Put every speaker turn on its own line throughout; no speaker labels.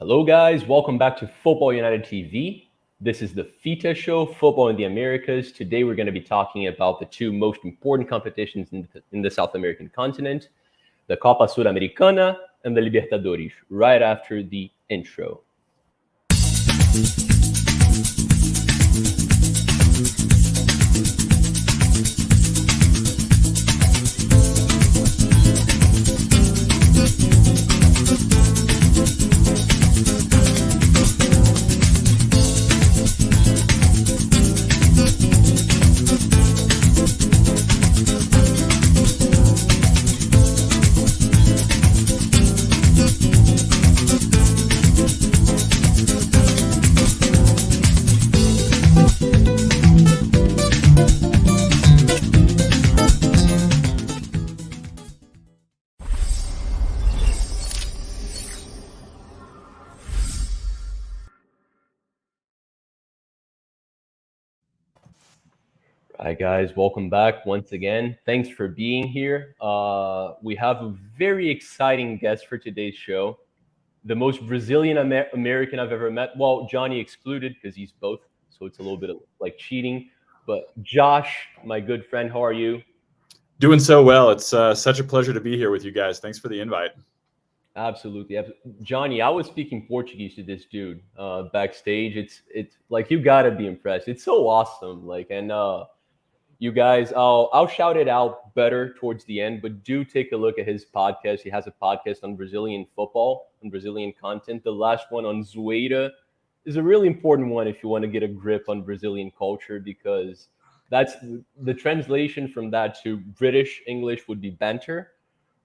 Hello, guys. Welcome back to Football United TV. This is the F.I.T.A show, Football in the Americas. Today, we're going to be talking about the two most important competitions in the South American continent, the Copa Sudamericana and the Libertadores, right after the intro. Hi, guys. Welcome back once again. Thanks for being here. We have a very exciting guest for today's show. The most Brazilian American I've ever met. Well, Johnny excluded because he's both, so it's a little bit of, like cheating. But Josh, my good friend, how are you?
Doing so well. It's such a pleasure to be here with you guys. Thanks for the invite.
Absolutely. Johnny, I was speaking Portuguese to this dude backstage. It's like you gotta be impressed. It's so awesome. You guys, I'll shout it out better towards the end, but do take a look at his podcast. He has a podcast on Brazilian football, on Brazilian content. The last one on Zoeira is a really important one if you want to get a grip on Brazilian culture, because that's the translation from that to British English would be banter,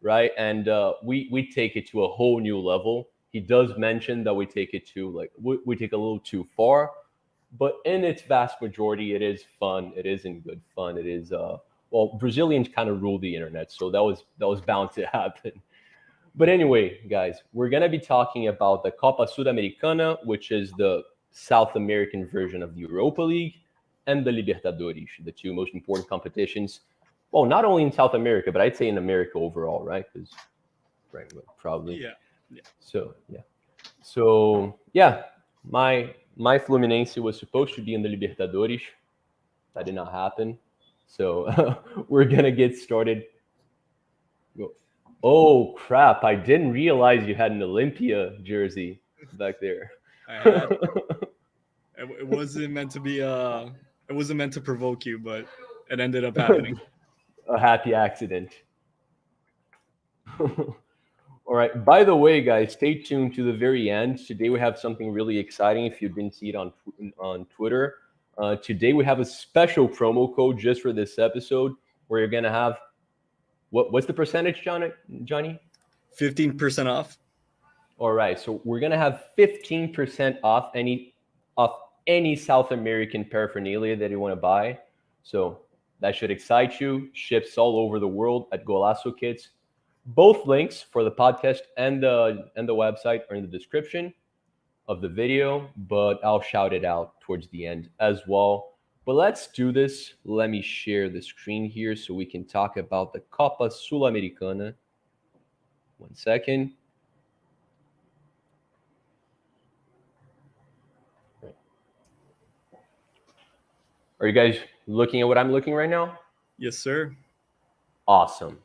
right? And we take it to a whole new level. He does mention that we take it to we take a little too far, but in its vast majority, it is fun. It isn't good fun. It is Brazilians kind of rule the internet, so that was bound to happen. But anyway, guys, we're gonna be talking about the Copa Sudamericana, which is the South American version of the Europa League, and the Libertadores, the two most important competitions. Well, not only in South America, but I'd say in America overall, right? Because probably.
Yeah.
So my Fluminense was supposed to be in the Libertadores. That did not happen. So we're gonna get started. Oh crap! I didn't realize you had an Olympia jersey back there.
It wasn't meant to be. It wasn't meant to provoke you, but it ended up happening.
A happy accident. All right. By the way, guys, stay tuned to the very end. Today we have something really exciting. If you didn't see it on Twitter, today we have a special promo code just for this episode, where you're gonna have what's the percentage, Johnny?
15% off.
All right. So we're gonna have 15% off any South American paraphernalia that you want to buy. So that should excite you. Ships all over the world at Golaço Kits. Both links for the podcast and the website are in the description of the video, but I'll shout it out towards the end as well. But let's do this. Let me share the screen here so we can talk about the Copa Sul-Americana. 1 second. Are you guys looking at what I'm looking right now?
Yes, sir.
Awesome.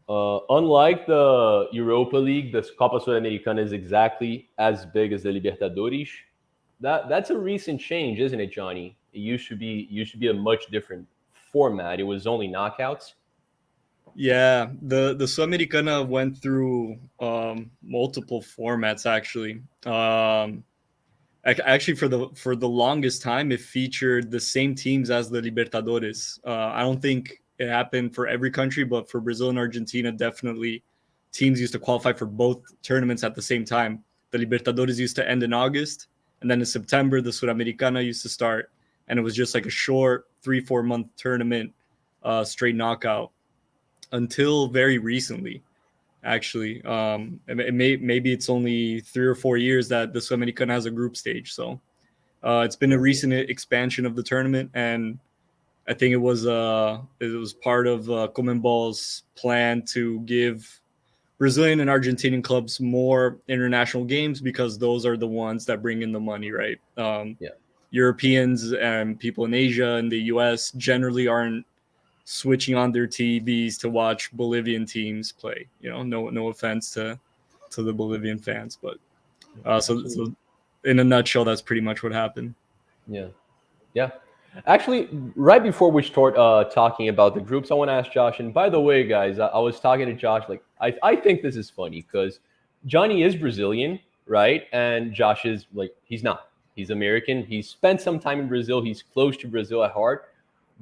Unlike the Europa League, the Copa Sudamericana is exactly as big as the Libertadores. That's a recent change, isn't it, Johnny? It used to be a much different format. It was only knockouts.
Yeah, the Sudamericana went through multiple formats actually. Actually, for the longest time, it featured the same teams as the Libertadores. I don't think it happened for every country, but for Brazil and Argentina, definitely teams used to qualify for both tournaments at the same time. The Libertadores used to end in August, and then in September, the Sudamericana used to start, and it was just like a short 3-4 month tournament, straight knockout, until very recently. Actually, maybe it's only 3 or 4 years that the Sudamericana has a group stage. So it's been a recent expansion of the tournament, and I think it was part of CONMEBOL's plan to give Brazilian and Argentinian clubs more international games because those are the ones that bring in the money, right?
Yeah.
Europeans and people in Asia and the US generally aren't switching on their TVs to watch Bolivian teams play. No offense to the Bolivian fans, but so in a nutshell, that's pretty much what happened.
Yeah. Yeah. Actually, right before we start talking about the groups, I want to ask Josh. And by the way, guys, I was talking to Josh. Like, I think this is funny because Johnny is Brazilian, right? And Josh is like, he's not. He's American. He spent some time in Brazil. He's close to Brazil at heart.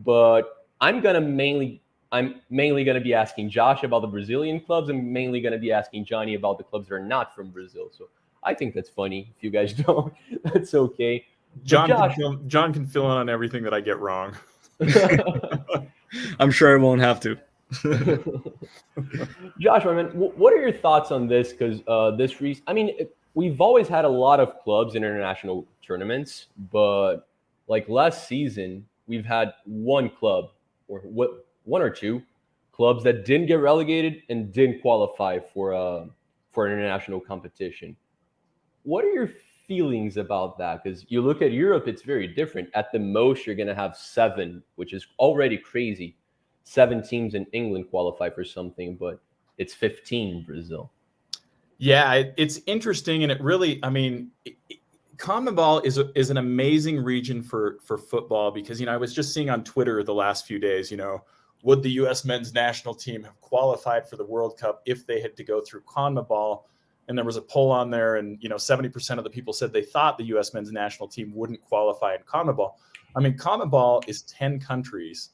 But I'm mainly gonna be asking Josh about the Brazilian clubs. I'm mainly gonna be asking Johnny about the clubs that are not from Brazil. So I think that's funny. If you guys don't, that's okay. But Josh,
John can fill in on everything that I get wrong.
I'm sure I won't have to.
Josh, my man, what are your thoughts on this? Because we've always had a lot of clubs in international tournaments, but like last season, we've had one club one or two clubs that didn't get relegated and didn't qualify for international competition. What are your feelings about that? Because you look at Europe, it's very different. At the most, you're going to have seven, which is already crazy. Seven teams in England qualify for something, but it's 15 in Brazil.
Yeah, it's interesting, and it really, CONMEBOL is an amazing region for football because, I was just seeing on Twitter the last few days, would the U.S. men's national team have qualified for the World Cup if they had to go through CONMEBOL? And there was a poll on there, and 70% of the people said they thought the U.S. men's national team wouldn't qualify in CONMEBOL. CONMEBOL is 10 countries,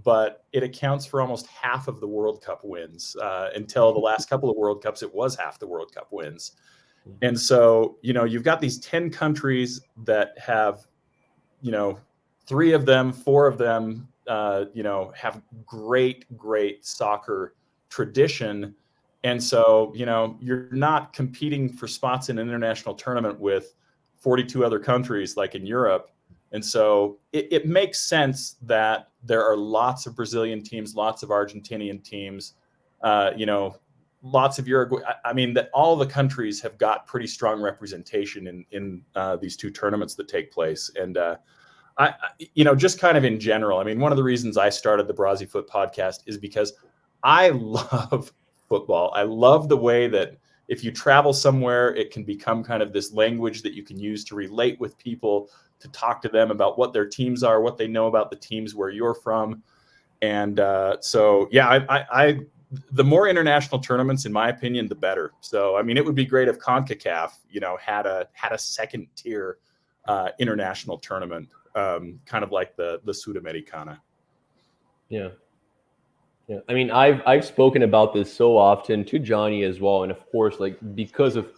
but it accounts for almost half of the World Cup wins. Until the last couple of World Cups, it was half the World Cup wins. And so, you've got these 10 countries that have, 3 of them, 4 of them, have great soccer tradition. And so, you're not competing for spots in an international tournament with 42 other countries like in Europe. And so it makes sense that there are lots of Brazilian teams, lots of Argentinian teams, lots of Uruguay. That all the countries have got pretty strong representation in these two tournaments that take place. And, just kind of in general, one of the reasons I started the BrazieFoot podcast is because I love football. I love the way that if you travel somewhere, it can become kind of this language that you can use to relate with people, to talk to them about what their teams are, what they know about the teams where you're from. And so, yeah, the more international tournaments, in my opinion, the better. So, it would be great if CONCACAF, had a second tier international tournament, kind of like the Sudamericana.
Yeah. Yeah, I've spoken about this so often to Johnny as well, and of course, like because of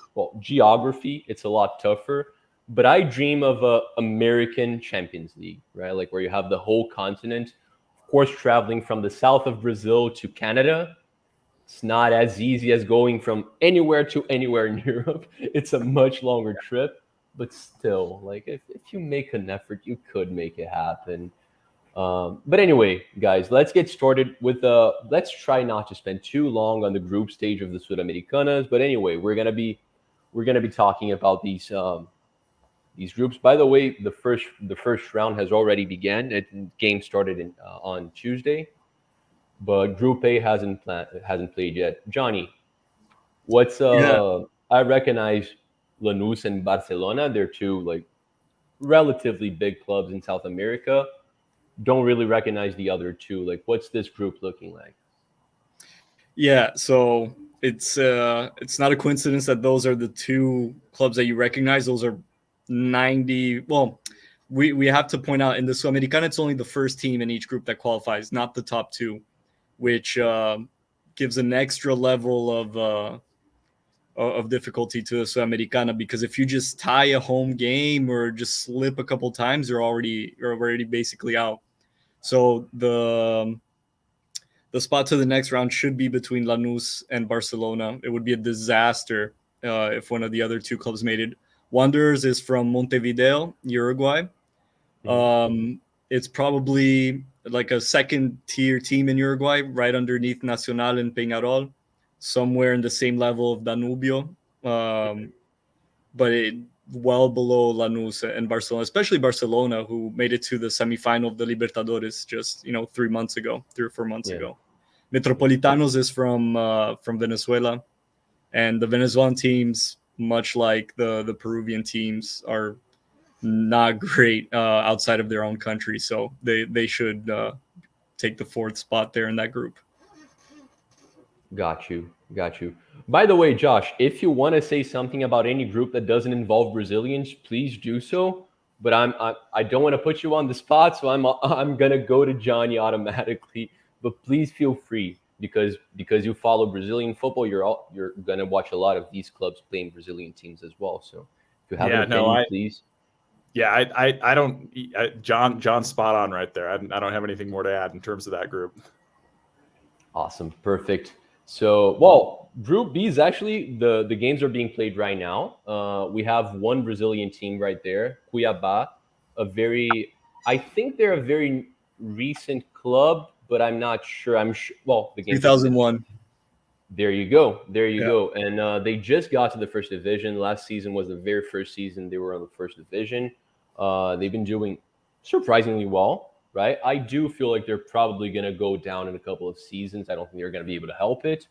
geography, it's a lot tougher. But I dream of a American Champions League, right? Like where you have the whole continent. Of course, traveling from the south of Brazil to Canada, it's not as easy as going from anywhere to anywhere in Europe. It's a much longer trip, but still, like if you make an effort, you could make it happen. But anyway, guys, let's get started with let's try not to spend too long on the group stage of the Sudamericanas. But anyway, we're gonna be talking about these groups. By the way, the first round has already began. Game started on Tuesday, but Group A hasn't played yet. Johnny, what's I recognize Lanús and Barcelona. They're two like relatively big clubs in South America. Don't really recognize the other two. Like, what's this group looking like?
Yeah, so it's not a coincidence that those are the two clubs that you recognize. Those are 90. Well, we have to point out in the Sudamericana, it's only the first team in each group that qualifies, not the top two, which gives an extra level of difficulty to the Sudamericana, because if you just tie a home game or just slip a couple times, you're already basically out. So the spot to the next round should be between Lanús and Barcelona. It would be a disaster if one of the other two clubs made it. Wanderers is from Montevideo, Uruguay. It's probably like a second tier team in Uruguay, right underneath Nacional and Peñarol. somewhere in the same level of Danubio, but well below Lanús and Barcelona, especially Barcelona, who made it to the semifinal of the Libertadores just 3 or 4 months ago. Metropolitanos is from Venezuela, and the Venezuelan teams, much like the Peruvian teams, are not great outside of their own country, so they should take the 4th spot there in that group.
Got you. By the way, Josh, if you want to say something about any group that doesn't involve Brazilians, please do so. But I don't want to put you on the spot, so I'm gonna go to Johnny automatically. But please feel free, because you follow Brazilian football, you're gonna watch a lot of these clubs playing Brazilian teams as well. So if you have an opinion, please.
Yeah, I don't. John's spot on right there. I don't have anything more to add in terms of that group.
Awesome, perfect. So, well, Group B is actually the games are being played right now. We have one Brazilian team right there, Cuiabá, I think they're a very recent club, but I'm not sure. Well, the game
2001.
There you go. And they just got to the first division. Last season was the very first season they were on the first division. They've been doing surprisingly well, right? I do feel like they're probably going to go down in a couple of seasons. I don't think they're going to be able to help it.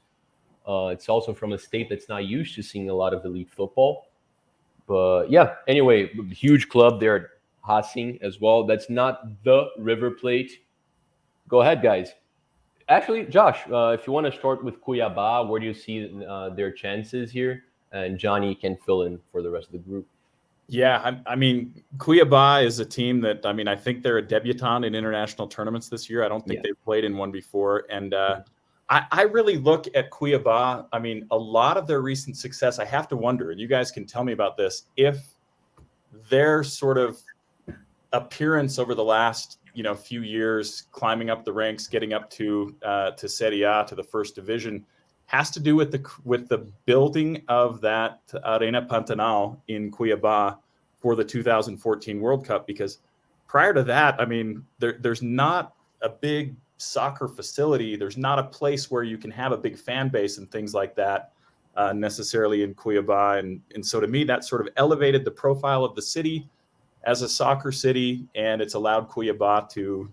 It's also from a state that's not used to seeing a lot of elite football. But yeah, anyway, huge club there, Racing as well. That's not the River Plate. Go ahead, guys. Actually, Josh, if you want to start with Cuiabá, where do you see their chances here? And Johnny can fill in for the rest of the group.
Yeah, I mean, Cuiabá is a team that, I think they're a debutant in international tournaments this year. I don't think they've played in one before. And I really look at Cuiabá. I mean, a lot of their recent success, I have to wonder, and you guys can tell me about this, if their sort of appearance over the last few years, climbing up the ranks, getting up to Serie A, to the first division, has to do with the building of that Arena Pantanal in Cuiabá for the 2014 World Cup. Because prior to that, I mean, there's not a big soccer facility. There's not a place where you can have a big fan base and things like that necessarily in Cuiabá. And so to me, that sort of elevated the profile of the city as a soccer city, and it's allowed Cuiabá to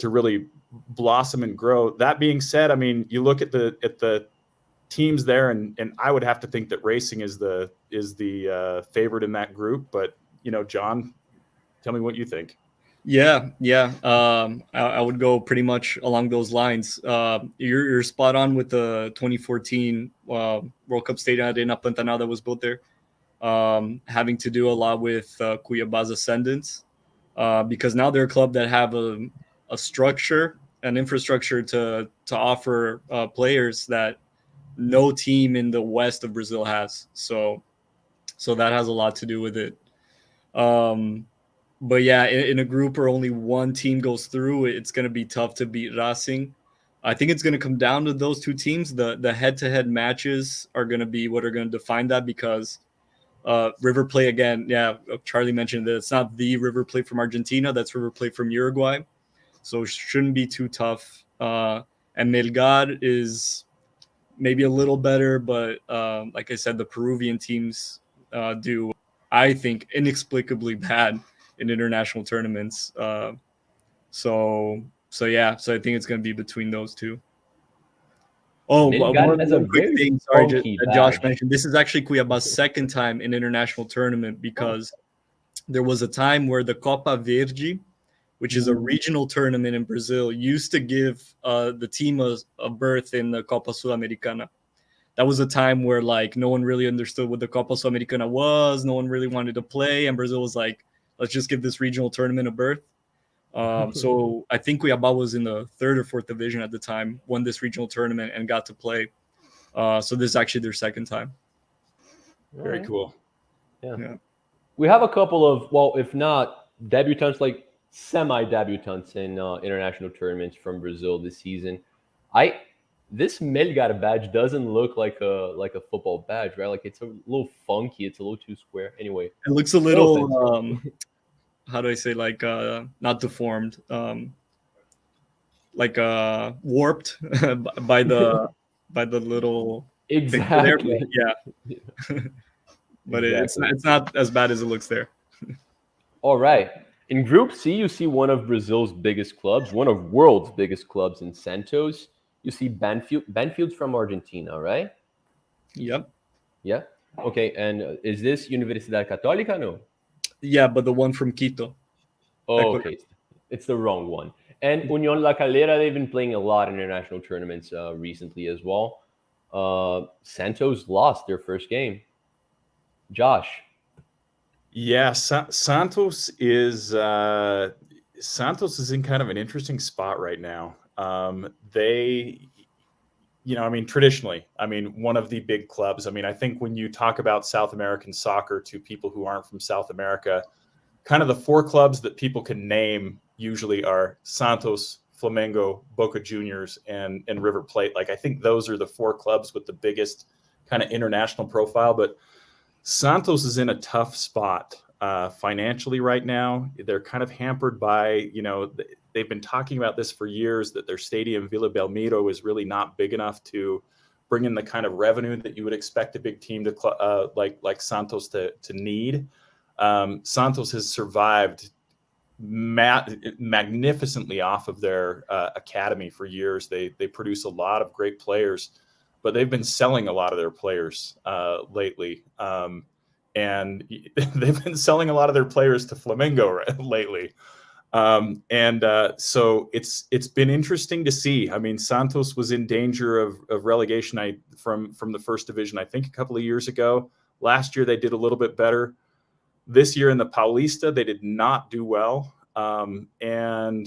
really blossom and grow. That being said, I mean, you look at the teams there, and I would have to think that Racing is the favorite in that group. But John, tell me what you think.
Yeah. I would go pretty much along those lines. You're spot on with the 2014 World Cup Stadium Arena Pantanal that was built there. Having to do a lot with Cuiabá's ascendance, because now they're a club that have a structure, an infrastructure to offer players that no team in the west of Brazil has. So that has a lot to do with it. But yeah, in a group where only one team goes through, it's going to be tough to beat Racing. I think it's going to come down to those two teams. The head-to-head matches are going to be what are going to define that, because River Plate, again, Charlie mentioned that it's not the River Plate from Argentina. That's River Plate from Uruguay. So it shouldn't be too tough. And Melgar is maybe a little better, but like I said, the Peruvian teams do, I think, inexplicably bad in international tournaments. So I think it's going to be between those two. Oh, one quick thing. Sorry, Josh mentioned this is actually Cuiabá's second time in international tournament, because there was a time where the Copa Verde, which is a regional tournament in Brazil, used to give the team a berth in the Copa Sudamericana. That was a time where no one really understood what the Copa Sudamericana was. No one really wanted to play, and Brazil was like, let's just give this regional tournament a berth. So I think Cuiabá was in the 3rd or 4th division at the time, won this regional tournament and got to play. So this is actually their second time.
Very cool.
Yeah. We have a couple of, well, if not debutants, like semi-debutants in international tournaments from Brazil this season. This Melgar badge doesn't look like a football badge, right? Like, it's a little funky. It's a little too square. Anyway,
it looks a little how do I say, not deformed. like warped by the little picture there.
Exactly.
But yeah, but
Exactly.
it's not as bad as it looks there.
All right. In Group C, you see one of Brazil's biggest clubs, one of world's biggest clubs in Santos. You see Banfield. Banfield's from Argentina, right?
Yep.
Yeah. Okay. And is this Universidad Católica? No.
Yeah, but the one from Quito.
Oh,
Ecuador.
okay. It's the wrong one. And Unión La Calera, they've been playing a lot in international tournaments recently as well. Santos lost their first game. Josh.
Yeah, Santos is in kind of an interesting spot right now. They, I mean, traditionally, I mean, one of the big clubs. I mean, I think when you talk about South American soccer to people who aren't from South America, kind of the four clubs that people can name usually are Santos, Flamengo, Boca Juniors, and River Plate. Like, I think those are the four clubs with the biggest kind of international profile. But Santos is in a tough spot financially right now. They're kind of hampered by, they've been talking about this for years, that their stadium, Vila Belmiro, is really not big enough to bring in the kind of revenue that you would expect a big team to like Santos to need. Santos has survived magnificently off of their academy for years. They produce a lot of great players, but they've been selling a lot of their players lately. And they've been selling a lot of their players to Flamengo lately. So it's been interesting to see. I mean, Santos was in danger of relegation from the first division, I think, a couple of years ago. Last year, they did a little bit better. This year in the Paulista, they did not do well. Normally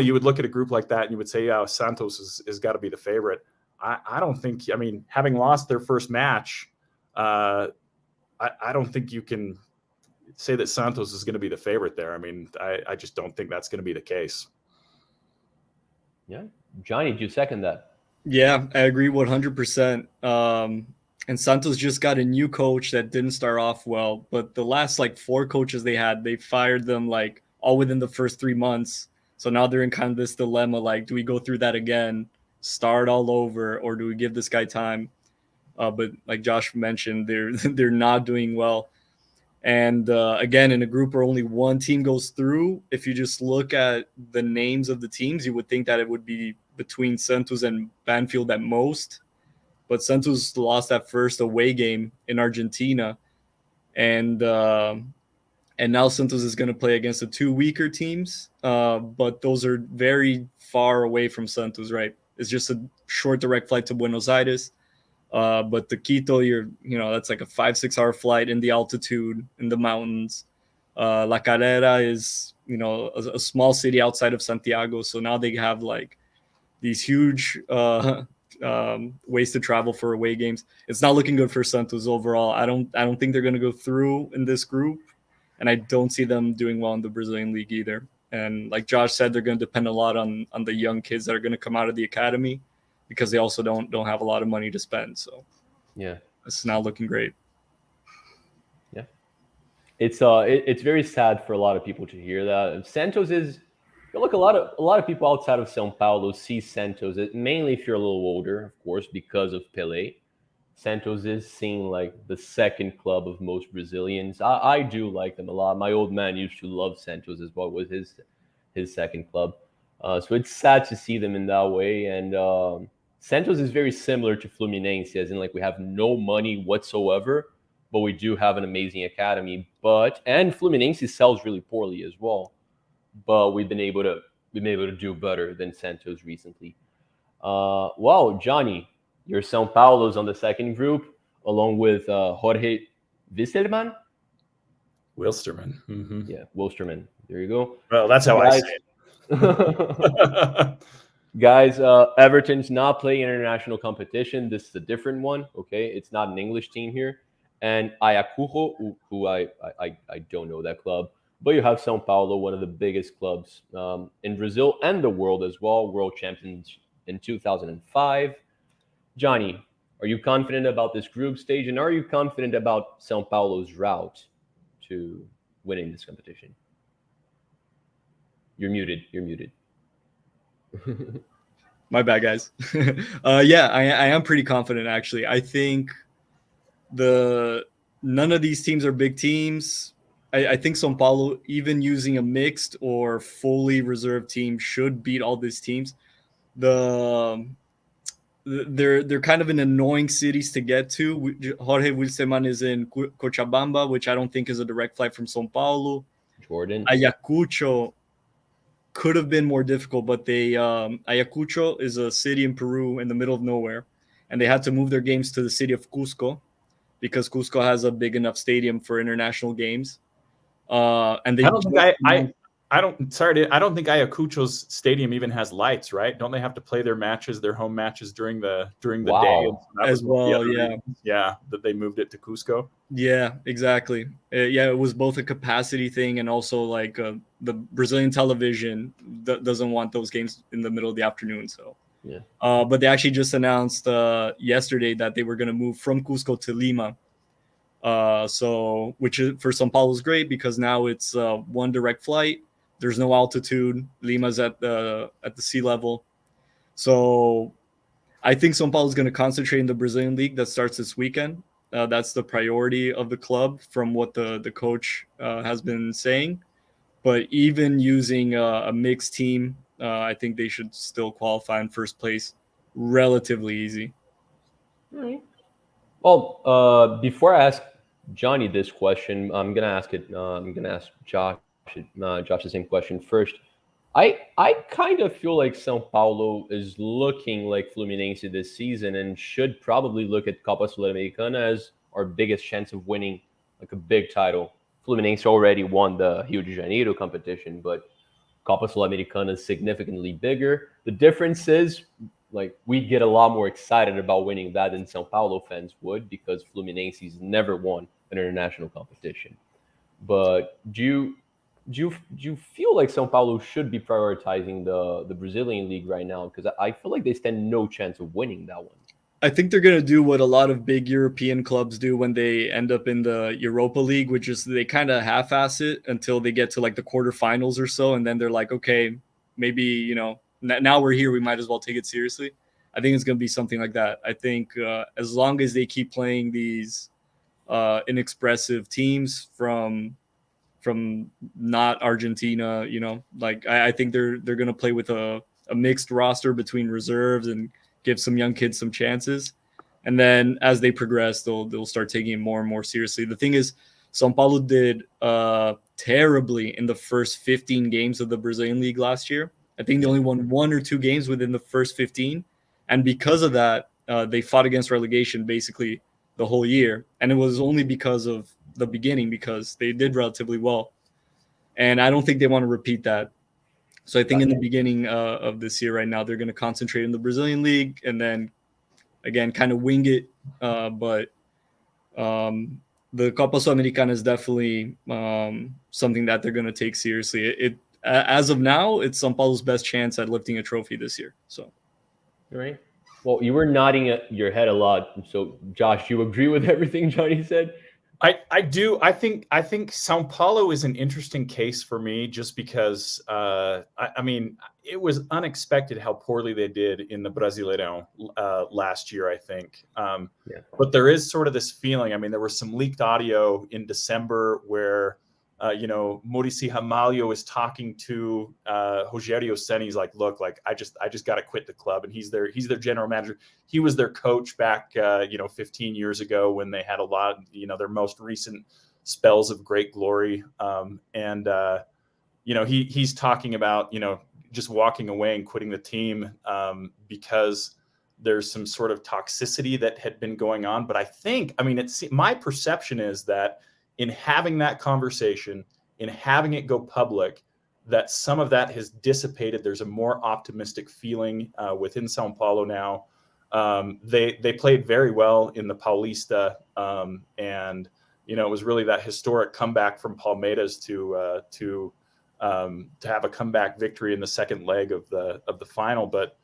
you would look at a group like that and you would say, yeah, Santos is got to be the favorite. I don't think, I mean, having lost their first match, I don't think you can say that Santos is going to be the favorite there. I mean, I just don't think that's going to be the case.
Yeah. Johnny, do you second that?
Yeah, I agree 100%. And Santos just got a new coach that didn't start off well, but the last like 4 coaches they fired them like all within the first 3 months. So now they're in kind of this dilemma, like, do we go through that again, start all over, or do we give this guy time? But like Josh mentioned, they're not doing well. And again, in a group where only one team goes through, if you just look at the names of the teams, you would think that it would be between Santos and Banfield at most. But Santos lost that first away game in Argentina, and now Santos is going to play against the 2 weaker teams. But those are very far away from Santos, right? It's just a short direct flight to Buenos Aires. But the Quito, that's like a 5-6 hour flight in the altitude in the mountains. La Calera is, a small city outside of Santiago. So now they have like these huge ways to travel for away games. It's not looking good for Santos overall. I don't think they're going to go through in this group, and I don't see them doing well in the Brazilian league either. And like Josh said, they're going to depend a lot on the young kids that are going to come out of the academy, because they also don't have a lot of money to spend. So
yeah,
it's not looking great.
Yeah, it's very sad for a lot of people to hear that. Santos is, look, a lot of people outside of São Paulo see Santos, mainly if you're a little older, of course, because of Pelé. Santos is seen like the second club of most Brazilians. I do like them a lot. My old man used to love Santos as well, with his second club. So it's sad to see them in that way. And Santos is very similar to Fluminense, as in like we have no money whatsoever, but we do have an amazing academy. And Fluminense sells really poorly as well. But we've been able to do better than Santos recently. Wow, Johnny, your São Paulo's on the second group, along with Jorge Wilstermann.
Mm-hmm.
Yeah, Wilstermann. There you go.
Well, that's how
guys,
I say it.
Guys, Everton's not playing international competition. This is a different one. Okay, it's not an English team here. And Ayacucho, who I don't know that club. But you have São Paulo, one of the biggest clubs in Brazil and the world as well, world champions in 2005. Johnny, are you confident about this group stage? And are you confident about São Paulo's route to winning this competition? You're muted.
My bad, guys. Yeah, I am pretty confident, actually. I think none of these teams are big teams. I think São Paulo, even using a mixed or fully reserved team, should beat all these teams. They're kind of in annoying cities to get to. Jorge Wilstermann is in Cochabamba, which I don't think is a direct flight from São Paulo.
Jordan.
Ayacucho could have been more difficult, but Ayacucho is a city in Peru in the middle of nowhere, and they had to move their games to the city of Cusco because Cusco has a big enough stadium for international games. And they
I don't think I don't think Ayacucho's stadium even has lights, right? Don't they have to play their home matches during the day
as well? Yeah,
yeah, that they moved it to Cusco.
Yeah, exactly. Yeah, it was both a capacity thing and also like the Brazilian television doesn't want those games in the middle of the afternoon. So
yeah.
But they actually just announced yesterday that they were going to move from Cusco to Lima. So which is for São Paulo is great because now it's one direct flight. There's no altitude. Lima's at the sea level. So I think São Paulo is going to concentrate in the Brazilian league that starts this weekend. That's the priority of the club from what the coach has been saying. But even using a mixed team, I think they should still qualify in first place relatively easy.
All right. Well, before I ask Johnny this question, I'm gonna ask Josh the same question first. I kind of feel like São Paulo is looking like Fluminense this season and should probably look at Copa Sudamericana as our biggest chance of winning like a big title. Fluminense already won the Rio de Janeiro competition, but Copa Sudamericana is significantly bigger. The difference is like we'd get a lot more excited about winning that than São Paulo fans would because Fluminense's never won an international competition. But do you feel like São Paulo should be prioritizing the Brazilian league right now? Because I feel like they stand no chance of winning that one.
I think they're going to do what a lot of big European clubs do when they end up in the Europa League, which is they kind of half-ass it until they get to like the quarterfinals or so. And then they're like, okay, maybe, now we're here. We might as well take it seriously. I think it's going to be something like that. I think as long as they keep playing these inexpressive teams from not Argentina, I think they're going to play with a mixed roster between reserves and give some young kids some chances. And then as they progress, they'll start taking it more and more seriously. The thing is, São Paulo did terribly in the first 15 games of the Brazilian league last year. I think they only won 1 or 2 games within the first 15. And because of that, they fought against relegation basically the whole year. And it was only because of the beginning because they did relatively well. And I don't think they want to repeat that. So I think in the beginning of this year right now, they're going to concentrate in the Brazilian league and then, again, kind of wing it. But the Copa Sudamericana is definitely something that they're going to take seriously. As of now, it's São Paulo's best chance at lifting a trophy this year. So,
all right. Well, you were nodding your head a lot. So, Josh, you agree with everything Johnny said?
I do. I think São Paulo is an interesting case for me just because I mean it was unexpected how poorly they did in the Brasileirão last year. I think, but there is sort of this feeling. I mean, there was some leaked audio in December where Muricy Ramalho is talking to Rogério Ceni. He's like, look, like I just got to quit the club, and he's their general manager. He was their coach back 15 years ago when they had a lot, their most recent spells of great glory. He's talking about just walking away and quitting the team because there's some sort of toxicity that had been going on. But my perception is that in having that conversation, in having it go public, that some of that has dissipated. There's a more optimistic feeling within São Paulo now. They played very well in the Paulista, and it was really that historic comeback from Palmeiras to have a comeback victory in the second leg of the final. But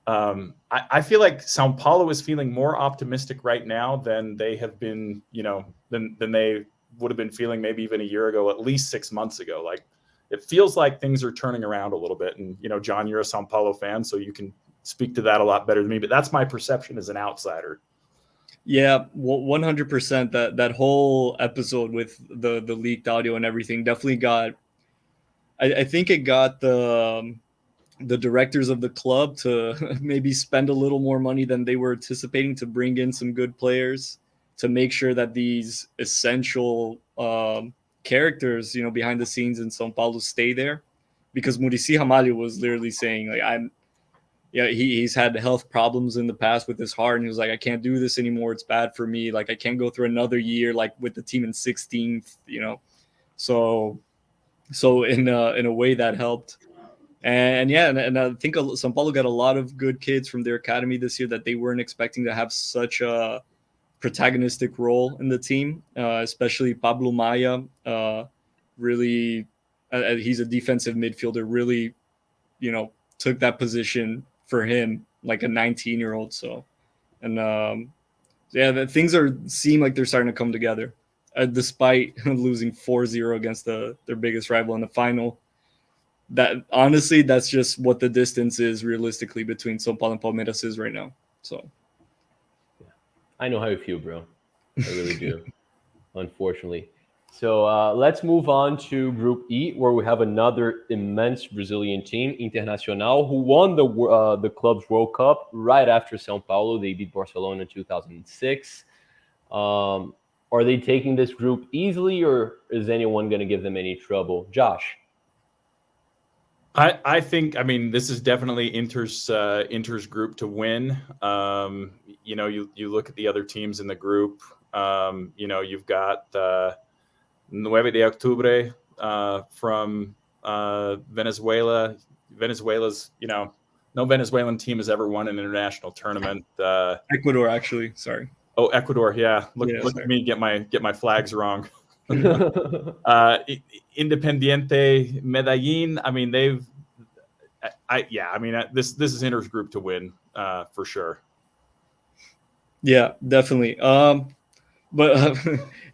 I feel like São Paulo is feeling more optimistic right now than they have been, than they would have been feeling maybe even a year ago, at least 6 months ago. Like it feels like things are turning around a little bit. And, John, you're a Sao Paulo fan, so you can speak to that a lot better than me, but that's my perception as an outsider.
Yeah, 100%. That whole episode with the leaked audio and everything definitely got. I think it got the directors of the club to maybe spend a little more money than they were anticipating to bring in some good players to make sure that these essential characters, behind the scenes in São Paulo stay there, because Muricy Ramalho was literally saying like, he's had health problems in the past with his heart, and he was like, I can't do this anymore. It's bad for me. Like I can't go through another year like with the team in 16th, So in a way that helped. And I think São Paulo got a lot of good kids from their academy this year that they weren't expecting to have such a protagonistic role in the team, especially Pablo Maia. Really, he's a defensive midfielder. Really, took that position for him like a 19-year-old. So, and things seem like they're starting to come together, despite losing 4-0 against their biggest rival in the final. That honestly, that's just what the distance is realistically between São Paulo and Palmeiras is right now. So,
I know how you feel, bro. I really do. Unfortunately. So let's move on to Group E, where we have another immense Brazilian team, Internacional, who won the club's World Cup right after São Paulo. They beat Barcelona in 2006. Are they taking this group easily, or is anyone going to give them any trouble? Josh?
I think, this is definitely Inter's group to win. You look at the other teams in the group. You've got 9 de Octubre from Venezuela. Venezuela's, no Venezuelan team has ever won an international tournament.
Ecuador, actually. Sorry.
Oh, Ecuador. Yeah. Look at me get my flags wrong. Independiente Medellin. This is Inter's group to win for sure.
Yeah, definitely. But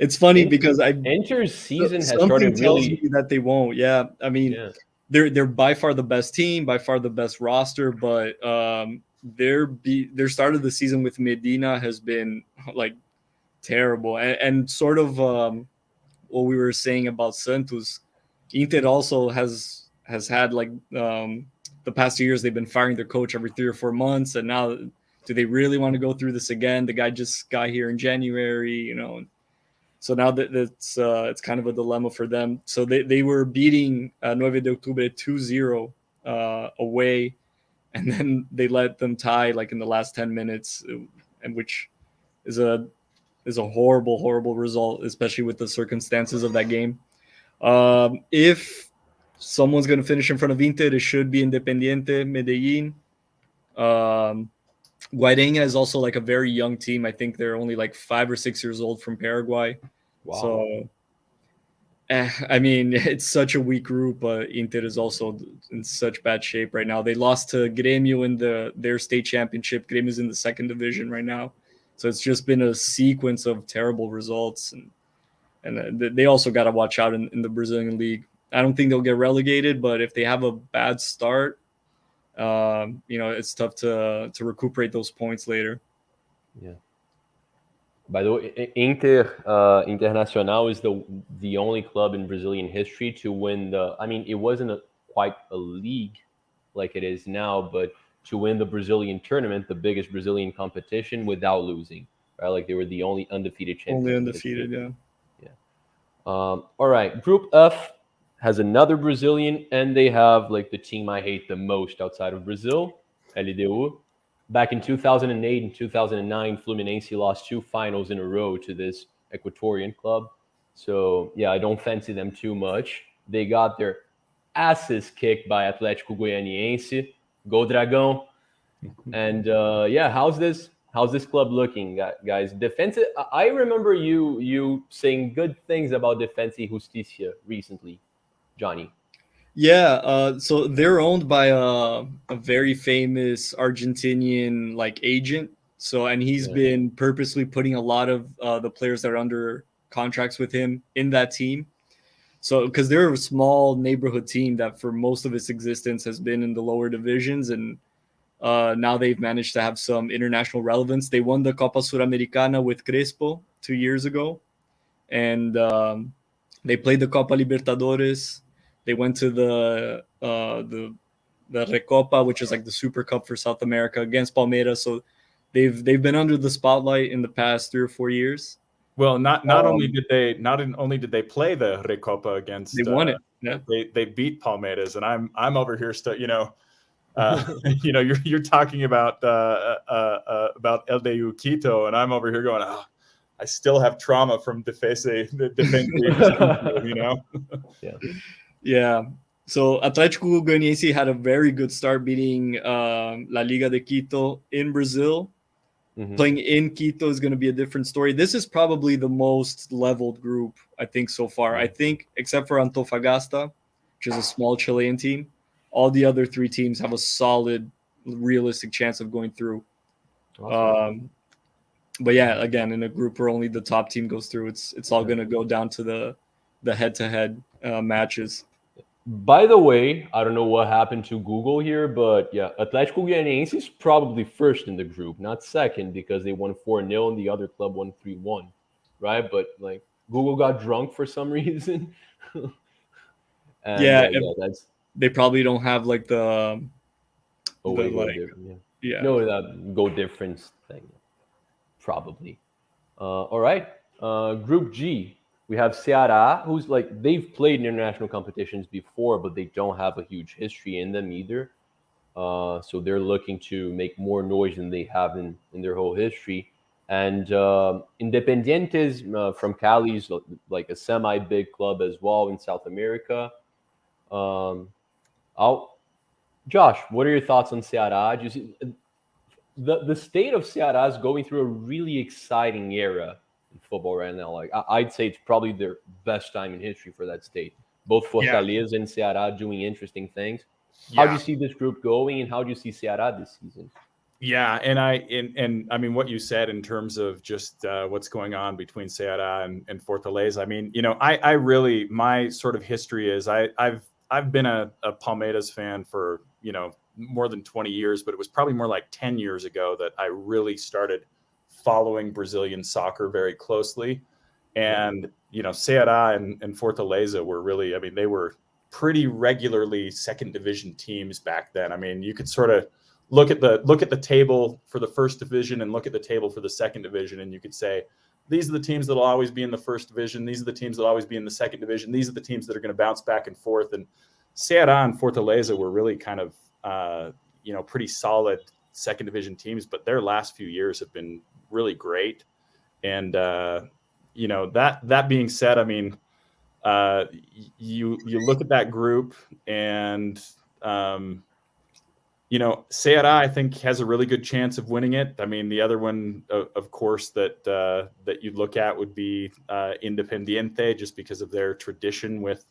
it's funny because
Inter's season has started really
me that they won't. Yeah, they're by far the best team, by far the best roster, but their start of the season with Medina has been like terrible, and sort of what we were saying about Santos. Inter also has had like the past 2 years they've been firing their coach every 3 or 4 months, and now do they really want to go through this again? The guy just got here in January, So now that it's kind of a dilemma for them. So they were beating 9 de Octubre 2-0 away, and then they let them tie like in the last 10 minutes, and which is a horrible result, especially with the circumstances of that game. If someone's going to finish in front of Inter, it should be Independiente Medellin. Guairenha is also like a very young team. I think they're only like 5 or 6 years old from Paraguay. Wow. So, it's such a weak group. Inter is also in such bad shape right now. They lost to Grêmio in their state championship. Grêmio is in the 2nd division right now. So it's just been a sequence of terrible results. And they also got to watch out in the Brazilian league. I don't think they'll get relegated, but if they have a bad start, it's tough to recuperate those points later.
Yeah. By the way, Internacional is the only club in Brazilian history to win it wasn't quite a league like it is now, but to win the Brazilian tournament, the biggest Brazilian competition, without losing. Right? Like they were the only undefeated champion.
Only undefeated, yeah.
All right. Group F has another Brazilian, and they have like the team I hate the most outside of Brazil, LDU. Back in 2008 and 2009, Fluminense lost 2 finals in a row to this Ecuadorian club. So, yeah, I don't fancy them too much. They got their asses kicked by Atlético Goianiense. Go Dragão. And, how's this club looking, guys? Defensa, I remember you saying good things about Defensa y Justicia recently, Johnny.
Yeah, so they're owned by a very famous Argentinian like agent. So, and he's been purposely putting a lot of the players that are under contracts with him in that team. So because they're a small neighborhood team that for most of its existence has been in the lower divisions, and now they've managed to have some international relevance. They won the Copa Sudamericana with Crespo 2 years ago, and they played the Copa Libertadores. They went to the Recopa, which is like the Super Cup for South America, against Palmeiras. So they've been under the spotlight in the past 3 or 4 years.
Well, not only did they play the Recopa against,
They won it. Yeah.
they beat Palmeiras, and I'm over here still, you're talking about LDU Quito, and I'm over here going, oh, I still have trauma from defense,
Yeah. So Atlético Goianiense had a very good start, beating La Liga de Quito in Brazil. Mm-hmm. Playing in Quito is going to be a different story. This is probably the most leveled group, I think, so far. I think, except for Antofagasta, which is a small Chilean team, all the other 3 teams have a solid, realistic chance of going through. Awesome. But yeah, again, in a group where only the top team goes through, it's all going to go down to the head-to-head matches.
By the way, I don't know what happened to Google here, but yeah, Atlético Goianiense is probably first in the group, not second, because they won 4-0 and the other club won 3-1, right? But like Google got drunk for some reason.
And, that's they probably don't have like that
go difference thing, probably. All right, Group G. We have Ceará, who's like, they've played in international competitions before, but they don't have a huge history in them either. So they're looking to make more noise than they have in their whole history. And Independientes from Cali is like a semi-big club as well in South America. Josh, what are your thoughts on Ceará? Do you see the state of Ceará is going through a really exciting era in football right now? Like I'd say it's probably their best time in history for that state. Both Fortaleza and Ceará doing interesting things. How do you see this group going, and how do you see Ceará this season?
Yeah, and I mean what you said in terms of just what's going on between Ceará and Fortaleza. I mean, I really, my sort of history is I've been a Palmeiras fan for more than 20 years, but it was probably more like 10 years ago that I really started following Brazilian soccer very closely. And, Ceará and Fortaleza were really, I mean, they were pretty regularly second division teams back then. I mean, you could sort of look at the table for the first division and look at the table for the second division, and you could say, these are the teams that will always be in the first division. These are the teams that will always be in the second division. These are the teams that are going to bounce back and forth. And Ceará and Fortaleza were really kind of, pretty solid second division teams, but their last few years have been really great. And, that being said, I mean, you look at that group and, Ceará, I think, has a really good chance of winning it. I mean, the other one, of course, that you'd look at would be Independiente, just because of their tradition with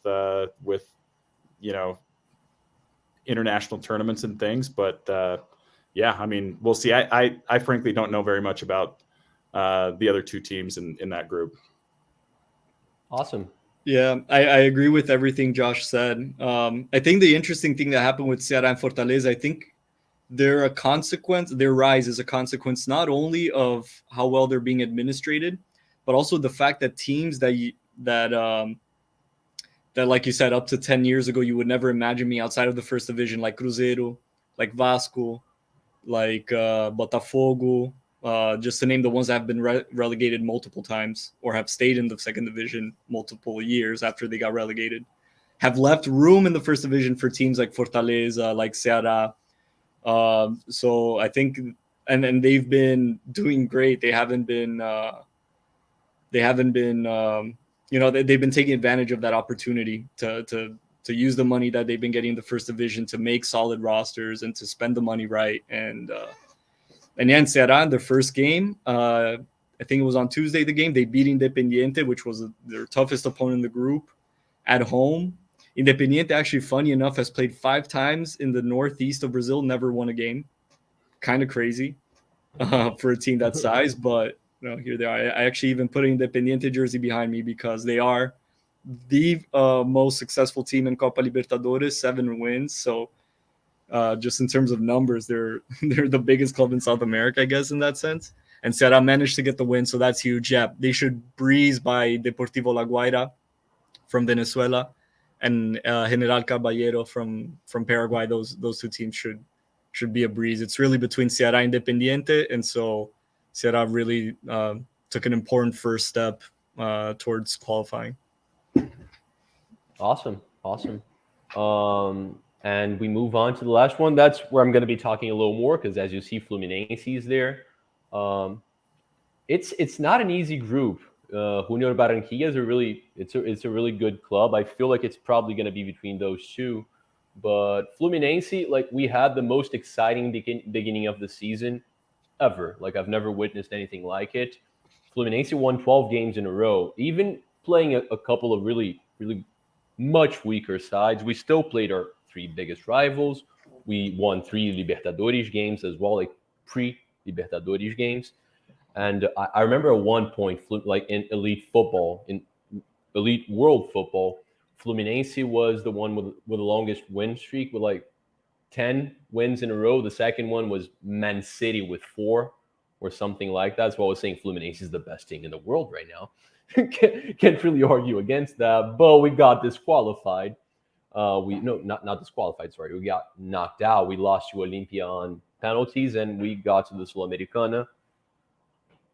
international tournaments and things. But I mean, we'll see. I frankly don't know very much about the other 2 teams in that group.
Awesome.
Yeah, I agree with everything Josh said. I think the interesting thing that happened with Ceará and Fortaleza, I think their rise is a consequence not only of how well they're being administrated, but also the fact that teams that like you said, up to 10 years ago, you would never imagine me outside of the first division, like Cruzeiro, like Vasco, like Botafogo, just to name the ones that have been relegated multiple times or have stayed in the second division multiple years after they got relegated, have left room in the first division for teams like Fortaleza, like Ceará. So I think, and they've been doing great. They've been taking advantage of that opportunity to use the money that they've been getting in the first division to make solid rosters and to spend the money right. And in Ceará, in their first game, I think it was on Tuesday, the game, they beat Independiente, which was their toughest opponent in the group, at home. Independiente, actually, funny enough, has played 5 times in the northeast of Brazil, never won a game. Kind of crazy for a team that size, but here they are. I actually even put an Independiente jersey behind me because they are the most successful team in Copa Libertadores, 7 wins. So just in terms of numbers, they're the biggest club in South America, I guess, in that sense. And Ceará managed to get the win, so that's huge. Yeah, they should breeze by Deportivo La Guaira from Venezuela and General Caballero from Paraguay. Those two teams should be a breeze. It's really between Ceará and Independiente, and so Ceará really took an important first step towards qualifying.
Awesome. And we move on to the last one. That's where I'm going to be talking a little more because, as you see, Fluminense is there. It's not an easy group. Junior Barranquilla is a really good club. I feel like it's probably going to be between those two. But Fluminense, like, we had the most exciting beginning of the season ever. Like, I've never witnessed anything like it. Fluminense won 12 games in a row, even playing a couple of really much weaker sides. We still played our 3 biggest rivals. We won 3 Libertadores games as well, like pre-Libertadores games. And I remember at one point, like in elite football, in elite world football, Fluminense was the one with the longest win streak with like 10 wins in a row. The second one was Man City with 4 or something like that. That's why I was saying Fluminense is the best team in the world right now. Can't really argue against that, but we got disqualified. Not disqualified. Sorry, we got knocked out. We lost to Olympia on penalties, and we got to the Sul-Americana.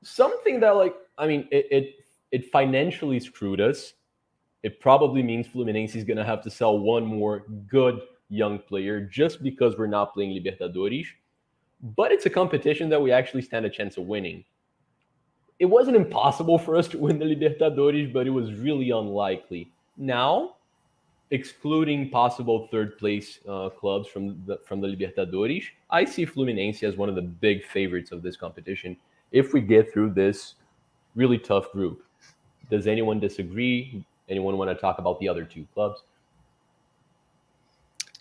Something that, like, I mean, it financially screwed us. It probably means Fluminense is gonna have to sell one more good young player just because we're not playing Libertadores. But it's a competition that we actually stand a chance of winning. It wasn't impossible for us to win the Libertadores, but it was really unlikely. Now, excluding possible third place clubs from the Libertadores, I see Fluminense as one of the big favorites of this competition if we get through this really tough group. Does anyone disagree? Anyone want to talk about the other 2 clubs?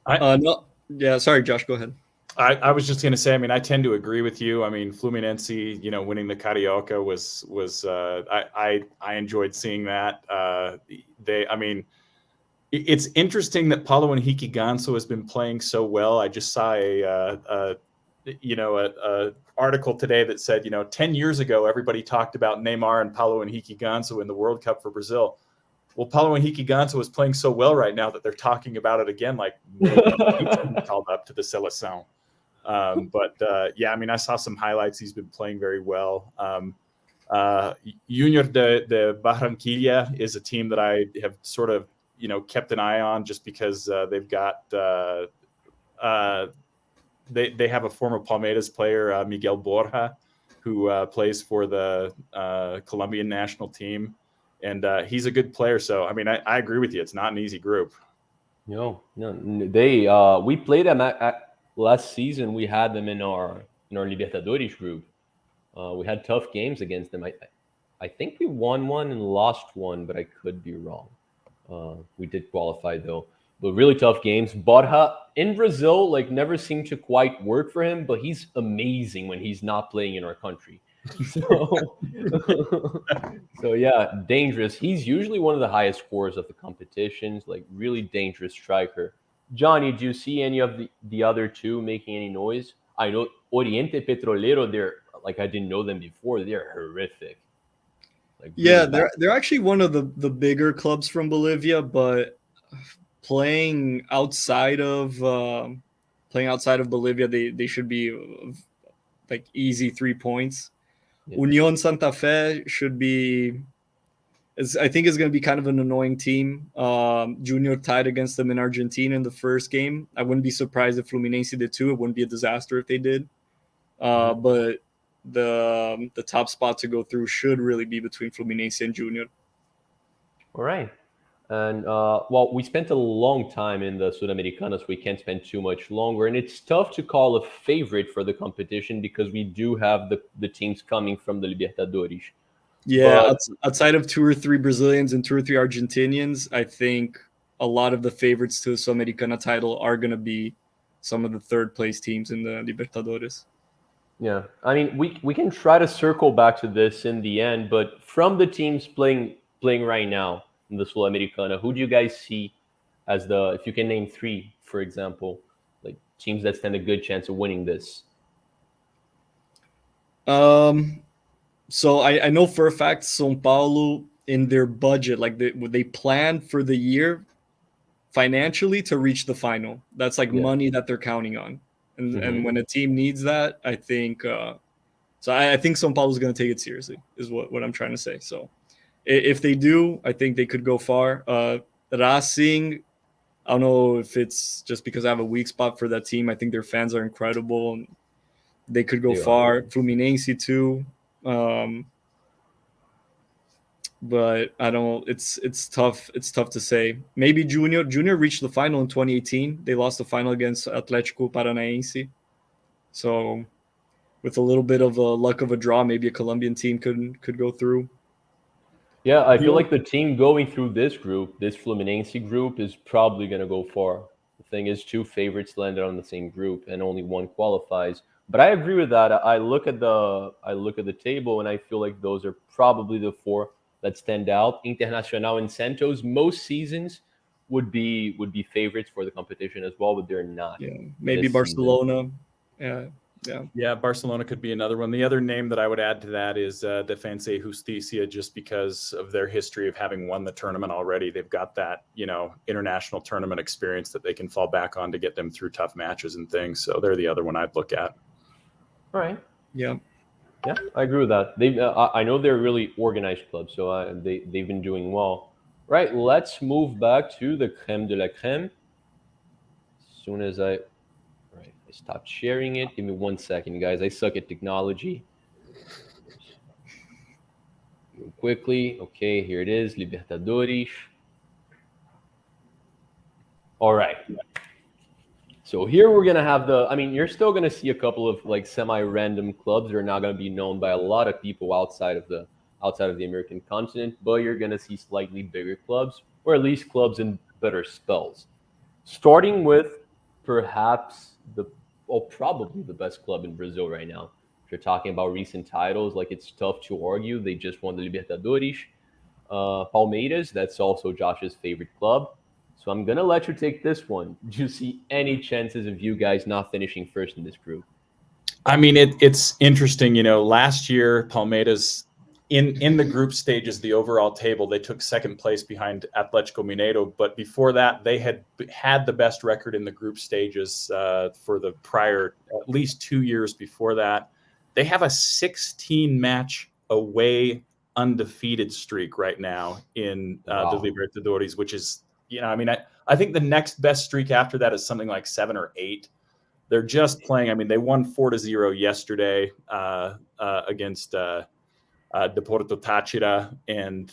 No. Yeah, sorry, Josh, go ahead.
I was just going to say, I mean, I tend to agree with you. I mean, Fluminense, winning the Carioca was I enjoyed seeing that. It's interesting that Paulo Henrique Ganso has been playing so well. I just saw a article today that said, 10 years ago, everybody talked about Neymar and Paulo Henrique Ganso in the World Cup for Brazil. Well, Paulo Henrique Ganso is playing so well right now that they're talking about it again, like called up to the Seleção. I saw some highlights. He's been playing very well. Junior de Barranquilla is a team that I have sort of, kept an eye on just because they've got they have a former Palmeiras player, Miguel Borja, who plays for the Colombian national team. And he's a good player. So, I mean, I agree with you. It's not an easy group.
No. They we played them at last season. We had them in our Libertadores group. We had tough games against them. I think we won one and lost one, but I could be wrong. We did qualify though. But really tough games. Borja in Brazil, like, never seemed to quite work for him, but he's amazing when he's not playing in our country. So yeah, dangerous. He's usually one of the highest scorers of the competitions, like really dangerous striker. Johnny, do you see any of the other 2 making any noise? I know Oriente Petrolero, they're like, I didn't know them before. They're horrific. Like, really
yeah,
bad.
they're actually one of the bigger clubs from Bolivia, but playing outside of Bolivia, they should be like easy 3 points. Yeah. Unión Santa Fe should be, I think, is going to be kind of an annoying team. Junior tied against them in Argentina in the first game. I wouldn't be surprised if Fluminense did too. It wouldn't be a disaster if they did. But the top spot to go through should really be between Fluminense and Junior.
All right. And we spent a long time in the Sudamericana, so we can't spend too much longer. And it's tough to call a favorite for the competition because we do have the teams coming from the Libertadores.
Yeah, outside of 2 or 3 Brazilians and 2 or 3 Argentinians, I think a lot of the favorites to the Sudamericana title are going to be some of the third place teams in the Libertadores.
Yeah, I mean, we can try to circle back to this in the end, but from the teams playing right now, in the Sul-Americana. Who do you guys see as if you can name three, for example, like teams that stand a good chance of winning this?
So I know for a fact São Paulo, in their budget, like they planned for the year financially to reach the final. That's like money that they're counting on. And when a team needs that, I think I think São Paulo is going to take it seriously, is what I'm trying to say. So if they do, I think they could go far. Racing, I don't know if it's just because I have a weak spot for that team. I think their fans are incredible, and they could go far. Fluminense too. But I don't. It's tough. It's tough to say. Maybe Junior reached the final in 2018. They lost the final against Atlético Paranaense. So, with a little bit of a luck of a draw, maybe a Colombian team could go through.
Yeah, I feel like the team going through this Fluminense group, is probably going to go far. The thing is, two favorites landed on the same group, and only one qualifies. But I agree with that. I look at the table, and I feel like those are probably the four that stand out. Internacional and Santos, most seasons would be favorites for the competition as well, but they're not.
Yeah, maybe Barcelona.
Yeah, Barcelona could be another one. The other name that I would add to that is Defensa y Justicia, just because of their history of having won the tournament already. They've got that, international tournament experience that they can fall back on to get them through tough matches and things. So they're the other one I'd look at.
All right.
Yeah.
Yeah, I agree with that. I know they're a really organized club, so they've been doing well. Right, let's move back to the creme de la creme. As soon as I stopped sharing it. Give me 1 second, guys. I suck at technology. Quickly. Okay, here it is. Libertadores. All right. So here we're going to have you're still going to see a couple of like semi-random clubs that are not going to be known by a lot of people outside of the American continent, but you're going to see slightly bigger clubs, or at least clubs in better spells. Starting with perhaps probably the best club in Brazil right now. If you're talking about recent titles, like, it's tough to argue. They just won the Libertadores. Palmeiras, that's also Josh's favorite club. So I'm going to let you take this one. Do you see any chances of you guys not finishing first in this group?
I mean, it's interesting. Last year, Palmeiras, in the group stages, the overall table, they took second place behind Atlético Mineiro. But before that, they had the best record in the group stages for the prior, at least 2 years before that. They have a 16-match away undefeated streak right now in the Libertadores, which is, I think the next best streak after that is something like 7 or 8. They're just playing. They won 4-0 yesterday against Deportivo Táchira, and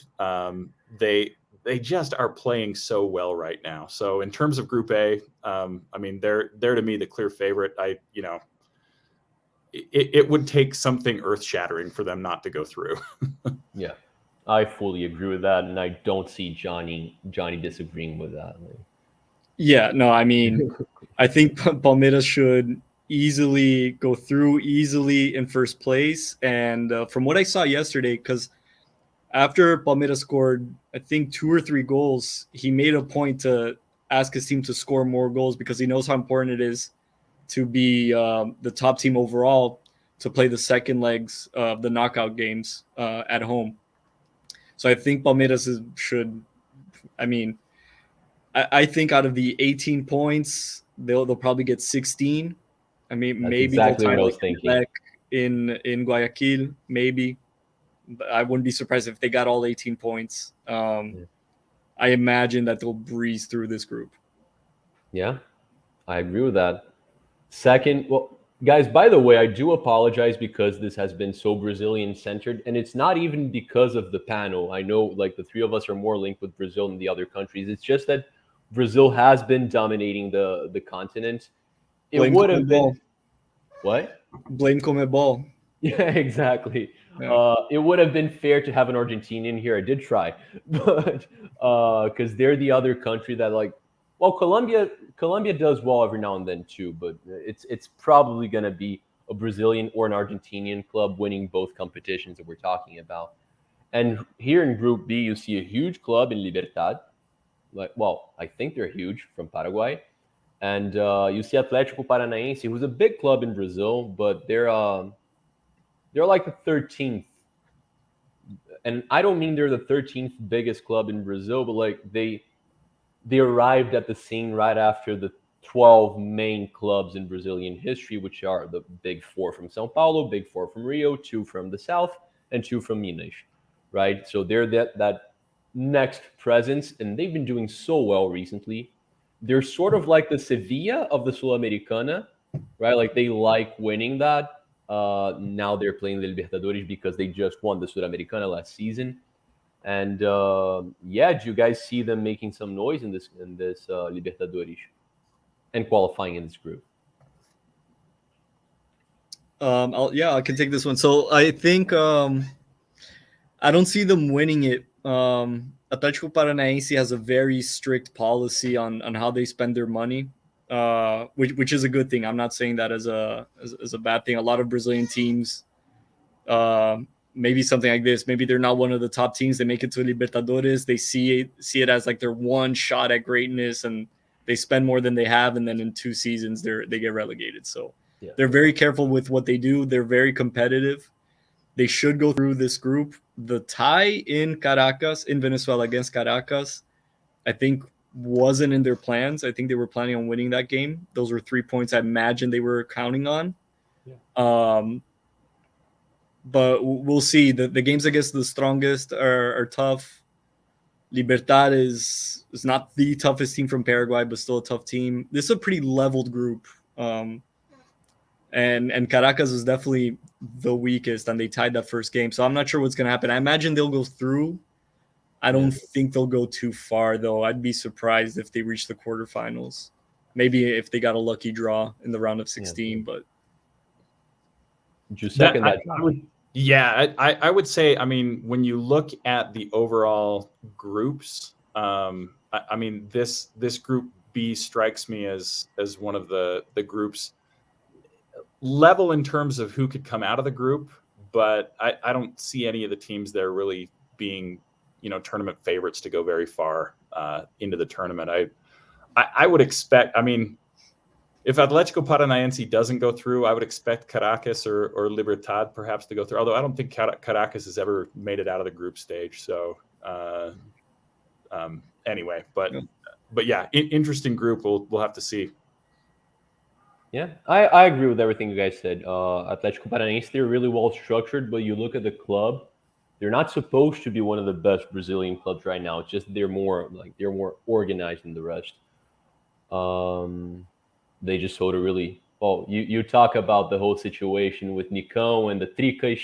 they just are playing so well right now. So in terms of Group A, they're to me the clear favorite. It would take something earth-shattering for them not to go through.
Yeah, I fully agree with that, and I don't see Johnny disagreeing with that.
Yeah, no, I think Palmeiras should easily go through in first place. And from what I saw yesterday, because after Palmeiras scored, I think 2 or 3 goals, he made a point to ask his team to score more goals, because he knows how important it is to be the top team overall, to play the second legs of the knockout games at home. So I think Palmeiras should, I think out of the 18 points, they'll probably get 16. Maybe
exactly
they'll tie
what I was thinking.
In Guayaquil, maybe. But I wouldn't be surprised if they got all 18 points. I imagine that they'll breeze through this group.
Yeah, I agree with that. Second, well, guys, by the way, I do apologize because this has been so Brazilian-centered, and it's not even because of the panel. I know, like, the three of us are more linked with Brazil than the other countries. It's just that Brazil has been dominating the continent. It would have been... What?
Blame Comebol.
Yeah, exactly.
Yeah.
It would have been fair to have an Argentinian here. I did try, but because they're the other country that, like, well, Colombia does well every now and then too, but it's probably going to be a Brazilian or an Argentinian club winning both competitions that we're talking about. And here in Group B, you see a huge club in Libertad. I think they're huge from Paraguay. And you see Atlético Paranaense, who's a big club in Brazil, but they're like the 13th. And I don't mean they're the 13th biggest club in Brazil, but like they arrived at the scene right after the 12 main clubs in Brazilian history, which are the big four from Sao Paulo, big four from Rio, two from the south, and two from Minas, right? So they're that next presence, and they've been doing so well recently. They're sort of like the Sevilla of the Sul-Americana, right? Like they like winning that. Now they're playing the Libertadores because they just won the Sudamericana last season. And yeah, do you guys see them making some noise in this Libertadores and qualifying in this group?
I can take this one. So I think I don't see them winning it. Atlético Paranaense has a very strict policy on how they spend their money, which is a good thing. I'm not saying that as a bad thing. A lot of Brazilian teams, maybe something like this. Maybe they're not one of the top teams. They make it to Libertadores. They see it as like their one shot at greatness, and they spend more than they have, and then in 2 seasons they get relegated. So yeah, they're very careful with what they do. They're very competitive. They should go through this group. The tie in Caracas, in Venezuela against Caracas, I think wasn't in their plans. I think they were planning on winning that game. Those were 3 points I imagine they were counting on. Yeah. But we'll see. The games against the strongest are tough. Libertad is not the toughest team from Paraguay, but still a tough team. This is a pretty leveled group. And Caracas is definitely the weakest, and they tied that first game. So I'm not sure what's going to happen. I imagine they'll go through. I don't think they'll go too far, though. I'd be surprised if they reach the quarterfinals. Maybe if they got a lucky draw in the round of 16, but...
Would you second that?
I would say, I mean, when you look at the overall groups, I mean, this group B strikes me as one of the groups level in terms of who could come out of the group, but I don't see any of the teams there really being, tournament favorites to go very far into the tournament. I would expect, I mean, if Atlético Paranaense doesn't go through, I would expect Caracas or Libertad perhaps to go through, although I don't think Caracas has ever made it out of the group stage. So anyway, but yeah, interesting group. We'll have to see.
Yeah, I agree with everything you guys said. Atlético Paranaense, they're really well structured, but you look at the club, they're not supposed to be one of the best Brazilian clubs right now. It's just they're more organized than the rest. They just sort of really you talk about the whole situation with Nicão and the Tricas,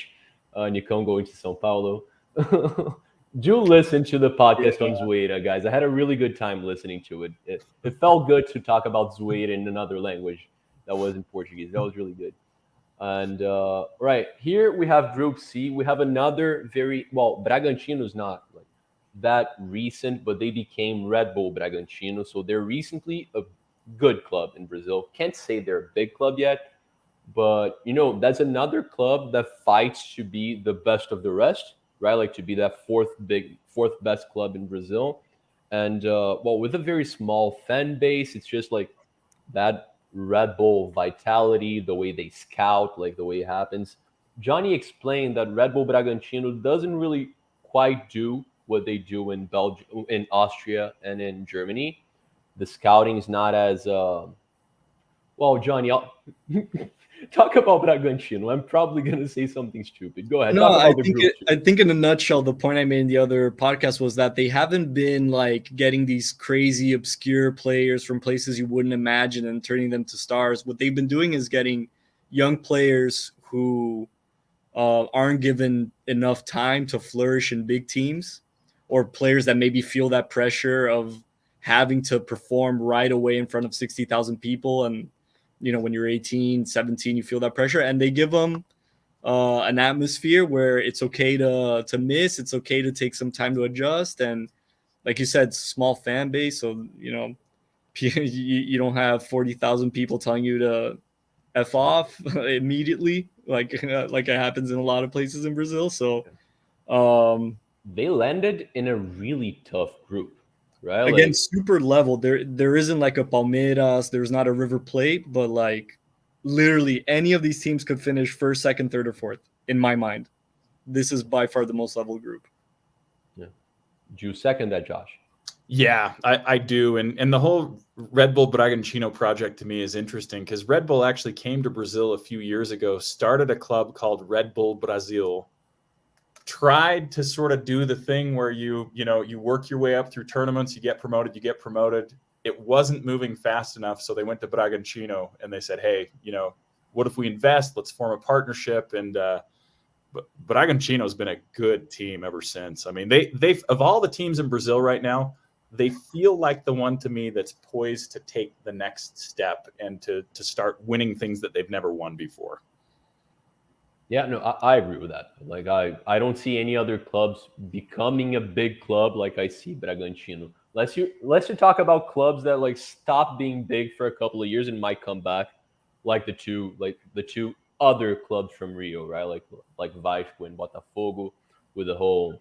Nicão going to São Paulo. Do listen to the podcast on Zoeira, guys. I had a really good time listening to it. It felt good to talk about Zoeira in another language that wasn't Portuguese. That was really good. And right here we have Group C. We have another Bragantino's not like that recent, but they became Red Bull Bragantino. So they're recently a good club in Brazil. Can't say they're a big club yet, but that's another club that fights to be the best of the rest, right? Like to be that fourth best club in Brazil. And with a very small fan base, it's just like that Red Bull vitality, the way they scout, like the way it happens. Johnny explained that Red Bull Bragantino doesn't really quite do what they do in Belgium, in Austria, and in Germany. The scouting is not as Johnny, I'll talk about Bragantino. I'm probably going to say something stupid. Go ahead.
No, I think in a nutshell, the point I made in the other podcast was that they haven't been like getting these crazy obscure players from places you wouldn't imagine and turning them to stars. What they've been doing is getting young players who aren't given enough time to flourish in big teams, or players that maybe feel that pressure of having to perform right away in front of 60,000 people. And, when you're 18, 17, you feel that pressure, and they give them an atmosphere where it's okay to miss. It's okay to take some time to adjust. And like you said, small fan base. So, you don't have 40,000 people telling you to F off immediately, like it happens in a lot of places in Brazil. So
They landed in a really tough group, right?
Again,
Like,
super level. There isn't like a Palmeiras. There's not a River Plate, but like literally any of these teams could finish first, second, third, or fourth. In my mind, this is by far the most level group.
yeah. Do you second that, Josh?
Yeah, I do. And the whole Red Bull Bragantino project to me is interesting because Red Bull actually came to Brazil a few years ago, started a club called Red Bull Brazil, tried to sort of do the thing where you work your way up through tournaments, you get promoted. It wasn't moving fast enough. So they went to Bragantino and they said, hey, what if we invest? Let's form a partnership. And Bragantino's been a good team ever since. I mean, they've of all the teams in Brazil right now, they feel like the one to me that's poised to take the next step and to start winning things that they've never won before.
Yeah, no, I agree with that. Like, I don't see any other clubs becoming a big club like I see Bragantino. Let's you talk about clubs that like stop being big for a couple of years and might come back, like the two other clubs from Rio, right? Like Vasco and Botafogo, with the whole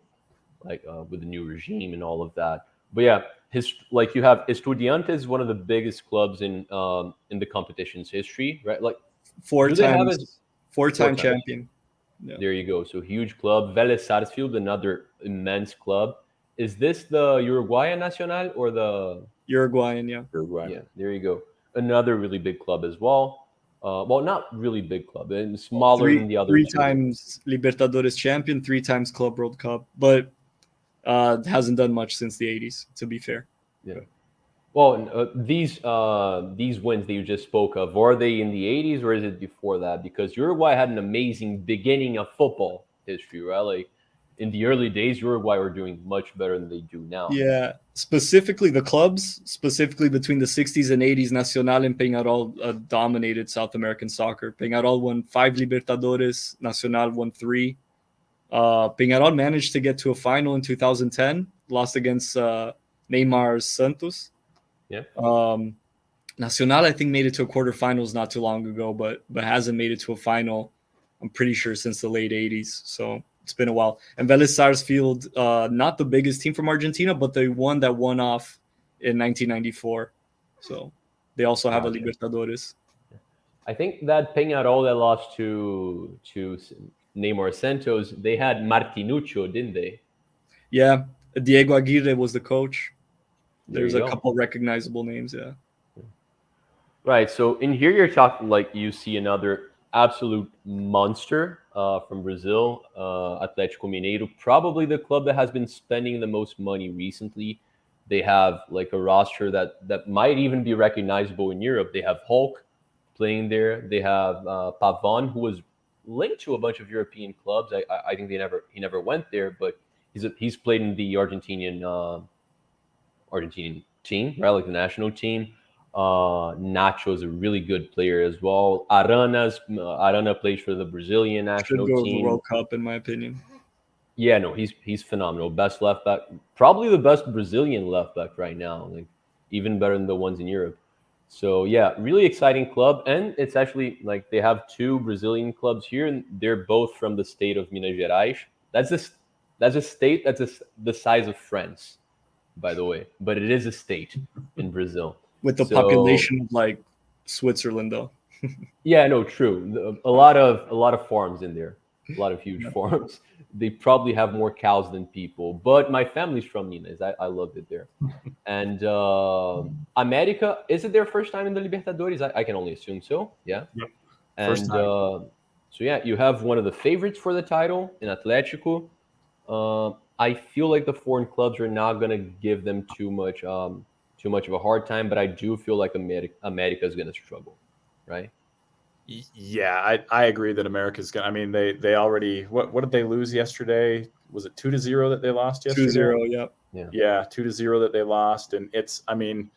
with the new regime and all of that. But yeah, you have Estudiantes, one of the biggest clubs in the competition's history, right? Like,
Four
do they have
times, four-time
times?
champion. Yeah.
There you go. So huge club. Vélez Sarsfield, another immense club. Is this the Uruguayan Nacional or the
Uruguayan, yeah.
Uruguay.
Yeah, there you go. Another really big club as well. Well, not really big club, and smaller than the other
Three
two.
times Libertadores champion, 3 times Club World Cup, but hasn't done much since the 80s, to be fair.
Yeah. Well, these wins that you just spoke of, are they in the 80s or is it before that? Because Uruguay had an amazing beginning of football history, right? Like, in the early days, Uruguay were doing much better than they do now.
Yeah, specifically the clubs, specifically between the 60s and 80s, Nacional and Peñarol dominated South American soccer. Peñarol won 5 Libertadores, Nacional won 3. Peñarol managed to get to a final in 2010, lost against Neymar's Santos.
Yeah.
Nacional, I think, made it to a quarterfinals not too long ago, but hasn't made it to a final, I'm pretty sure, since the late 80s. So it's been a while. And Vélez Sarsfield, not the biggest team from Argentina, but the one that won off in 1994. So they also have a Libertadores.
I think that Peñarol that lost to Neymar Santos, they had Martinuccio, didn't they?
Yeah, Diego Aguirre was the coach. There's a
go.
couple recognizable names, yeah.
Right. So in here, you're talking like you see another absolute monster from Brazil, Atlético Mineiro, probably the club that has been spending the most money recently. They have like a roster that might even be recognizable in Europe. They have Hulk playing there. They have Pavon, who was linked to a bunch of European clubs. I think he never went there, but he's played in the Argentinian team, right? Like the national team. Nacho is a really good player as well. Arana plays for the Brazilian national
Should go to
team.
the World Cup, in my opinion.
Yeah, no, he's phenomenal. Best left back, probably the best Brazilian left back right now. Like, even better than the ones in Europe. So yeah, really exciting club, and it's actually like they have 2 Brazilian clubs here, and they're both from the state of Minas Gerais. That's a state that's the size of France, by the way, but it is a state in Brazil.
With the population of like Switzerland, though.
Yeah, no, true. A lot of farms in there, a lot of huge farms. They probably have more cows than people. But my family's from Minas. I loved it there. And America, is it their first time in the Libertadores? I can only assume so. Yeah.
Yep.
And
First time.
so yeah, you have one of the favorites for the title in Atlético. I feel like the foreign clubs are not going to give them too much of a hard time, but I do feel like America is going to struggle, right?
Yeah, I agree that America's going to. I mean, they already. What did they lose yesterday? Was it 2-0 that they lost yesterday?
2-0, yeah.
Yeah, 2-0 that they lost, and it's. I mean,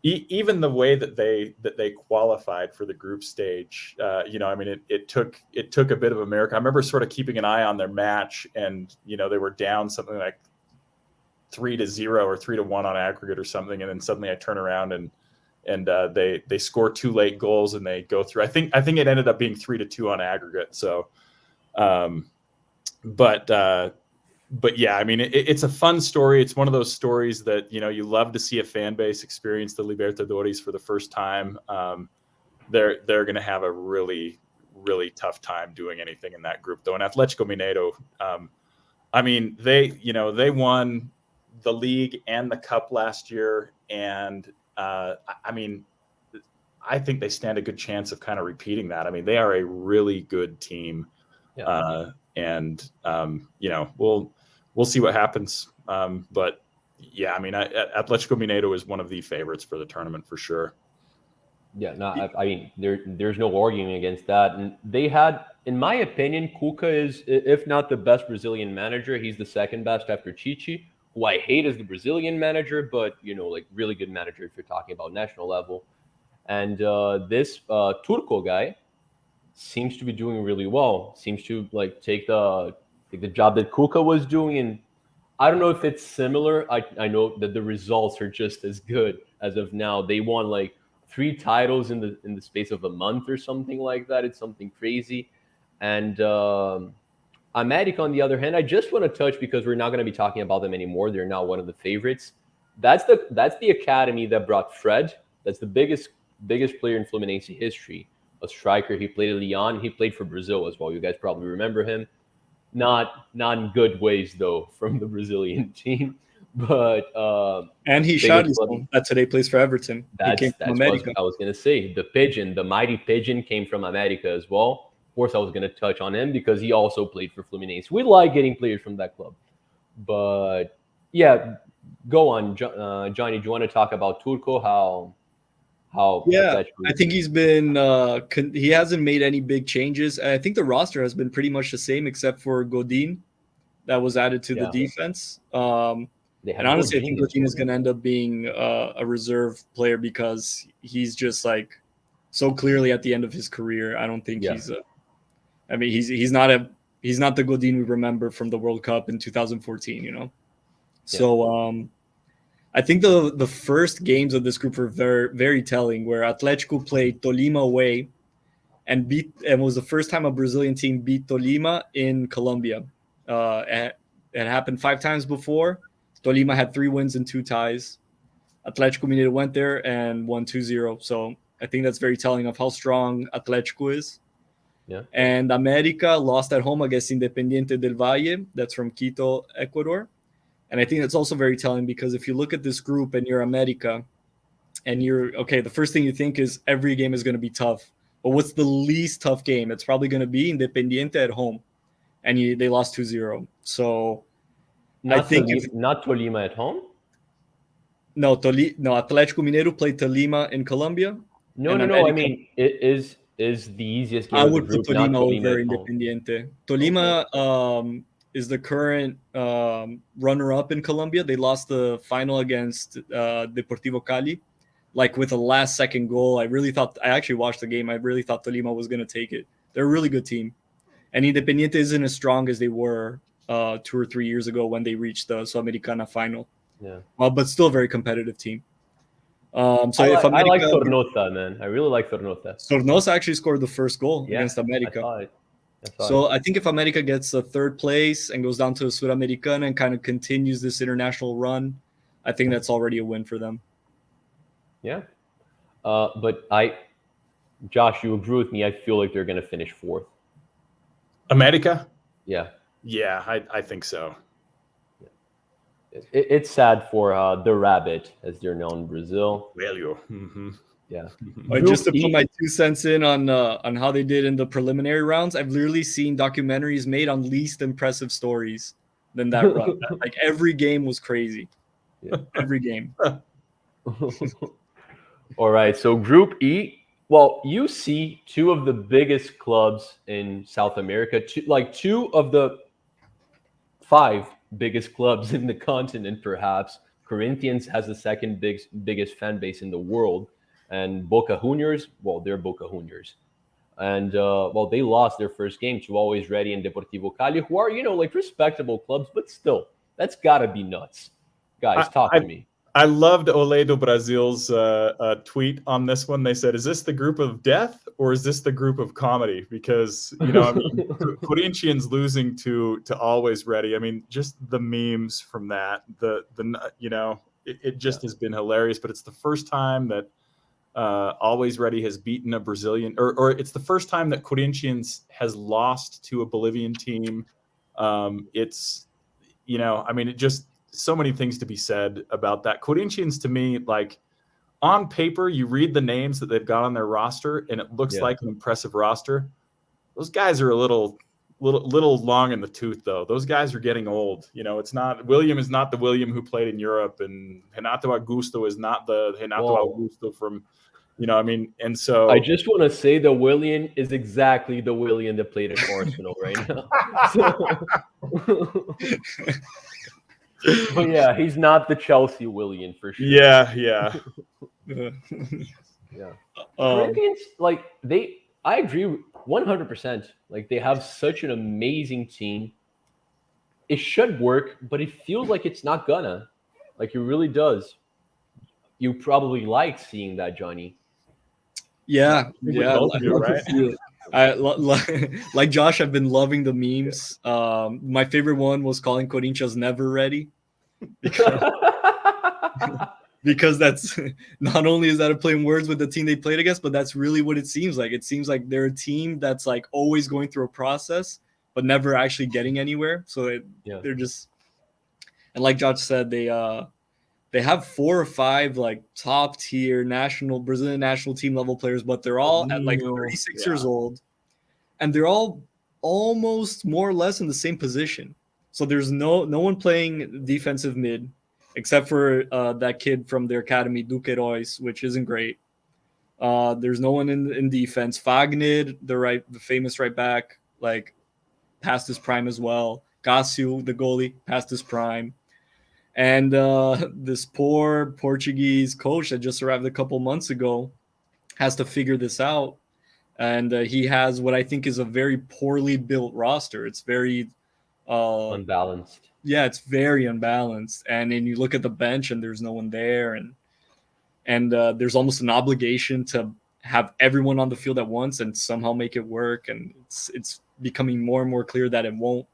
even the way that they qualified for the group stage. I mean, it took a bit of America. I remember sort of keeping an eye on their match, and they were down something like 3-0 or 3-1 on aggregate or something, and then suddenly I turn around and they score 2 late goals and they go through. I think it ended up being 3-2 on aggregate. So, but but yeah, I mean, it's a fun story. It's one of those stories that, you know, you love to see a fan base experience the Libertadores for the first time. They're going to have a really, really tough time doing anything in that group, though. And Atletico Mineiro, I mean, they won the league and the cup last year, and I mean, I think they stand a good chance of kind of repeating that. I mean, they are a really good team, and you know, we'll see what happens. But yeah, I mean, Atletico Mineiro is one of the favorites for the tournament for sure.
Yeah, no, I mean, there's no arguing against that. And they had, in my opinion, Cuca is, if not the best Brazilian manager, he's the second best after Chichi, who I hate as the Brazilian manager, but, you know, like really good manager if you're talking about national level. And this Turco guy seems to be doing really well. Seems to like take the job that Cuca was doing, and I don't know if it's similar. I know that the results are just as good as of now. They won like 3 titles in the space of a month or something like that. It's something crazy. And America, on the other hand, I just want to touch because we're not going to be talking about them anymore. They're now one of the favorites. That's the academy that brought Fred. That's the biggest player in Fluminense history. A striker. He played at Lyon. He played for Brazil as well. You guys probably remember him. Not in good ways though from the Brazilian team, but
and he shot his own. That today plays for Everton.
That's what I was gonna say. The pigeon, the mighty pigeon, came from America as well. Of course, I was gonna touch on him because he also played for Fluminense. We like getting players from that club, but yeah, go on, Johnny. Do you want to talk about Turco? How?
Yeah, I think he's been. He hasn't made any big changes. I think the roster has been pretty much the same, except for Godin, that was added to the defense. And honestly, I think Godin is going to end up being a reserve player because he's just like so clearly at the end of his career. I don't think he's. I mean, he's not the Godin we remember from the World Cup in 2014. You know, so. I think the first games of this group were very, very telling, where Atletico played Tolima away and was the first time a Brazilian team beat Tolima in Colombia. It happened 5 times before. Tolima had 3 wins and 2 ties. Atletico Mineiro went there and won 2-0. So I think that's very telling of how strong Atletico is.
Yeah.
And America lost at home against Independiente del Valle. That's from Quito, Ecuador. And I think that's also very telling because if you look at this group and you're America and you're, okay, the first thing you think is every game is going to be tough. But what's the least tough game? It's probably going to be Independiente at home. And they lost 2-0. So I think
not Tolima at home?
No, Atletico Mineiro played Tolima in Colombia.
No. I mean, it is the easiest game.
I would put Tolima over Independiente. Tolima is the current runner-up in Colombia. They lost the final against Deportivo Cali, like with a last-second goal. I actually watched the game. I really thought Tolima was going to take it. They're a really good team. And Independiente isn't as strong as they were 2 or 3 years ago when they reached the Sudamericana final.
Yeah.
But still a very competitive team.
I like Sornosa, man. I really like Sornosa.
Sornosa actually scored the first goal against America. I think if America gets a 3rd place and goes down to the Sudamericana and kind of continues this international run, I think that's already a win for them.
Yeah. But Josh, you agree with me. I feel like they're going to finish 4th.
America?
Yeah.
Yeah, I think so.
It's sad for the Rabbit, as they're known in Brazil.
Mm-hmm.
Yeah.
Just to put my 2 cents in on how they did in the preliminary rounds, I've literally seen documentaries made on least impressive stories than that run. Like every game was crazy. Yeah. Every game.
All right. So Group E. Well, you see 2 of the biggest clubs in South America, 2 of the 5 biggest clubs in the continent, perhaps. Corinthians has the second biggest fan base in the world. And Boca Juniors, well, they're Boca Juniors. And, they lost their first game to Always Ready and Deportivo Cali, who are, respectable clubs, but still, that's got to be nuts. Guys, talk to me.
I loved Ole do Brasil's tweet on this one. They said, "Is this the group of death or is this the group of comedy?" Because I mean, Corinthians losing to Always Ready. I mean, just the memes from that. It just has been hilarious. But it's the first time that Always Ready has beaten a Brazilian, or it's the first time that Corinthians has lost to a Bolivian team. It's I mean, it just so many things to be said about that. Corinthians, to me, like on paper, you read the names that they've got on their roster, and it looks like an impressive roster. Those guys are a little long in the tooth, though. Those guys are getting old. It's not William is not the William who played in Europe, and Renato Augusto is not the Renato Augusto from, I mean, and so
I just want to say the William is exactly the William that played at Arsenal right now. But yeah, he's not the Chelsea William for sure.
Yeah.
Corinthians, I agree 100%. Like, they have such an amazing team. It should work, but it feels like it's not gonna. Like, it really does. You probably like seeing that, Johnny.
Yeah.
Right?
Like Josh, I've been loving the memes. My favorite one was calling Corinthians never ready. Because that's not only is that a play in words with the team they played against, but that's really what it seems like. It seems like they're a team that's like always going through a process, but never actually getting anywhere. So they're just, and like Josh said, they have 4 or 5 like top tier Brazilian national team level players, but they're all at like 36 years old, and they're all almost more or less in the same position. So there's no one playing defensive mid, except for that kid from their academy, Duqueiroz, which isn't great. There's no one in defense. Fagner, the famous right back, like past his prime as well. Cássio, the goalie, past his prime. And this poor Portuguese coach that just arrived a couple months ago has to figure this out. And he has what I think is a very poorly built roster. It's very
unbalanced.
Yeah, it's very unbalanced. And then you look at the bench and there's no one there. And there's almost an obligation to have everyone on the field at once and somehow make it work. And it's becoming more and more clear that it won't.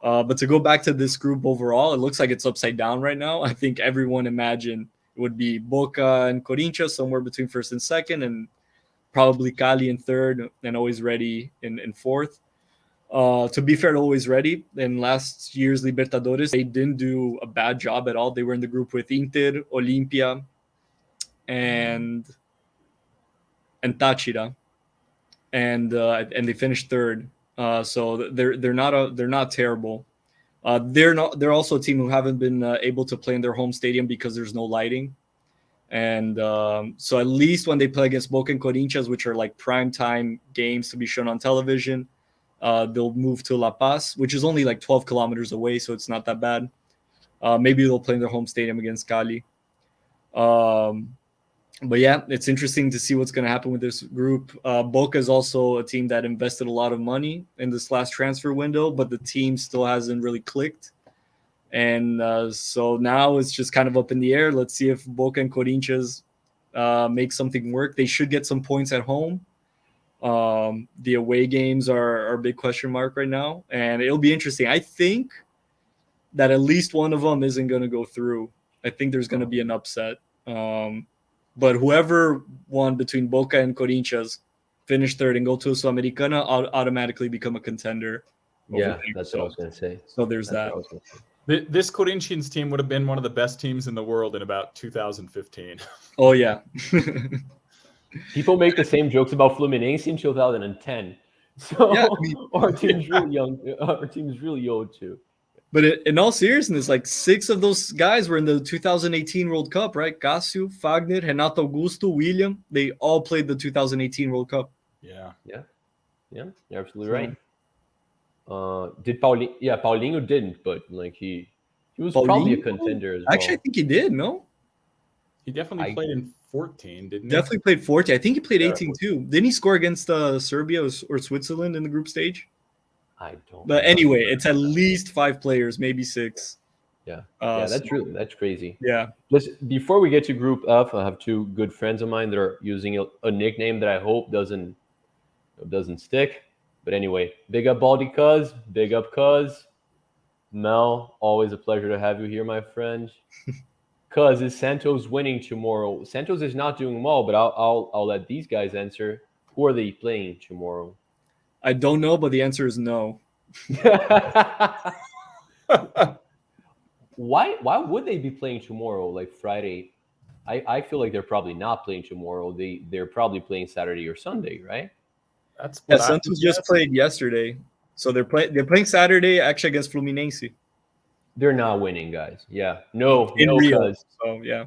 But to go back to this group overall, it looks like it's upside down right now. I think everyone imagined it would be Boca and Corinthians somewhere between first and second, and probably Cali in third, and Always Ready in fourth. To be fair to Always Ready, in last year's Libertadores, they didn't do a bad job at all. They were in the group with Inter, Olimpia, and Táchira, and they finished third. So they're not terrible. They're also a team who haven't been able to play in their home stadium because there's no lighting, and so at least when they play against Boca and Corinthians, which are like prime time games to be shown on television, they'll move to La Paz, which is only like 12 kilometers away, so it's not that bad. Maybe they'll play in their home stadium against Cali. But yeah, it's interesting to see what's going to happen with this group. Boca is also a team that invested a lot of money in this last transfer window, but the team still hasn't really clicked. And so now it's just kind of up in the air. Let's see if Boca and Corinthians make something work. They should get some points at home. The away games are a big question mark right now, and it'll be interesting. I think that at least one of them isn't going to go through. I think there's going to be an upset. But whoever won between Boca and Corinthians finish third and go to Sudamericana automatically become a contender.
Yeah, that's what I was going to say.
So there's that.
This Corinthians team would have been one of the best teams in the world in about 2015.
Oh, yeah.
People make the same jokes about Fluminense in 2010. So yeah, our team's really young. Our team's really old too.
But in all seriousness, like 6 of those guys were in the 2018 World Cup, right? Cássio, Fagner, Renato Augusto, William. They all played the 2018 World Cup.
Yeah.
You're absolutely right. Did Paulinho? Yeah, Paulinho didn't, but like he was probably a contender as well.
Actually, I think he did. No,
he definitely played in 14, didn't he?
Definitely played 14. I think he played 18 too. Didn't he score against Serbia or Switzerland in the group stage?
I don't.
But anyway, it's at least 5 players, maybe 6.
Yeah,
So,
that's crazy.
yeah.
Just before we get to Group F, I have two good friends of mine that are using a nickname that I hope doesn't stick. But anyway, big up Baldy Cuz, big up Cuz. Mel, always a pleasure to have you here, my friend. Cuz, is Santos winning tomorrow? Santos is not doing well, but I'll let these guys answer. Who are they playing tomorrow?
I don't know, but the answer is no.
Why would they be playing tomorrow, like Friday? I feel like they're probably not playing tomorrow. They're probably playing Saturday or Sunday, right?
That's
Yeah,
what I
Santos
was
just
guessing.
played yesterday, so they're playing Saturday actually against Fluminense
They're not winning, guys. Yeah. No,
in
no,
Rio.
cuz
So yeah,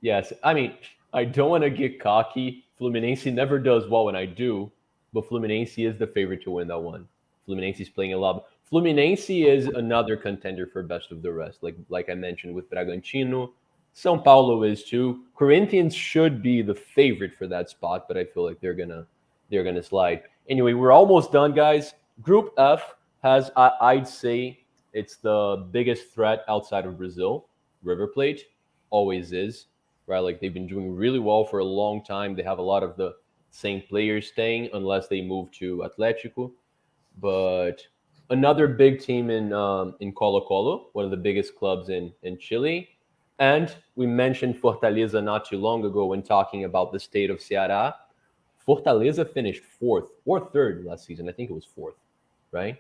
yes. I mean, I don't want to get cocky. Fluminense never does well when I do, but Fluminense is the favorite to win that one. Fluminense is playing a lot. Fluminense is another contender for best of the rest, like I mentioned with Bragantino. São Paulo is too. Corinthians should be the favorite for that spot, but I feel like they're gonna slide. Anyway, we're almost done, guys. Group F has, I'd say, it's the biggest threat outside of Brazil. River Plate always is, right? Like they've been doing really well for a long time. They have a lot of the same players staying unless they move to Atletico. But another big team in Colo Colo, one of the biggest clubs in Chile. And we mentioned Fortaleza not too long ago when talking about the state of Ceará. Fortaleza finished fourth or third last season. I think it was fourth, right?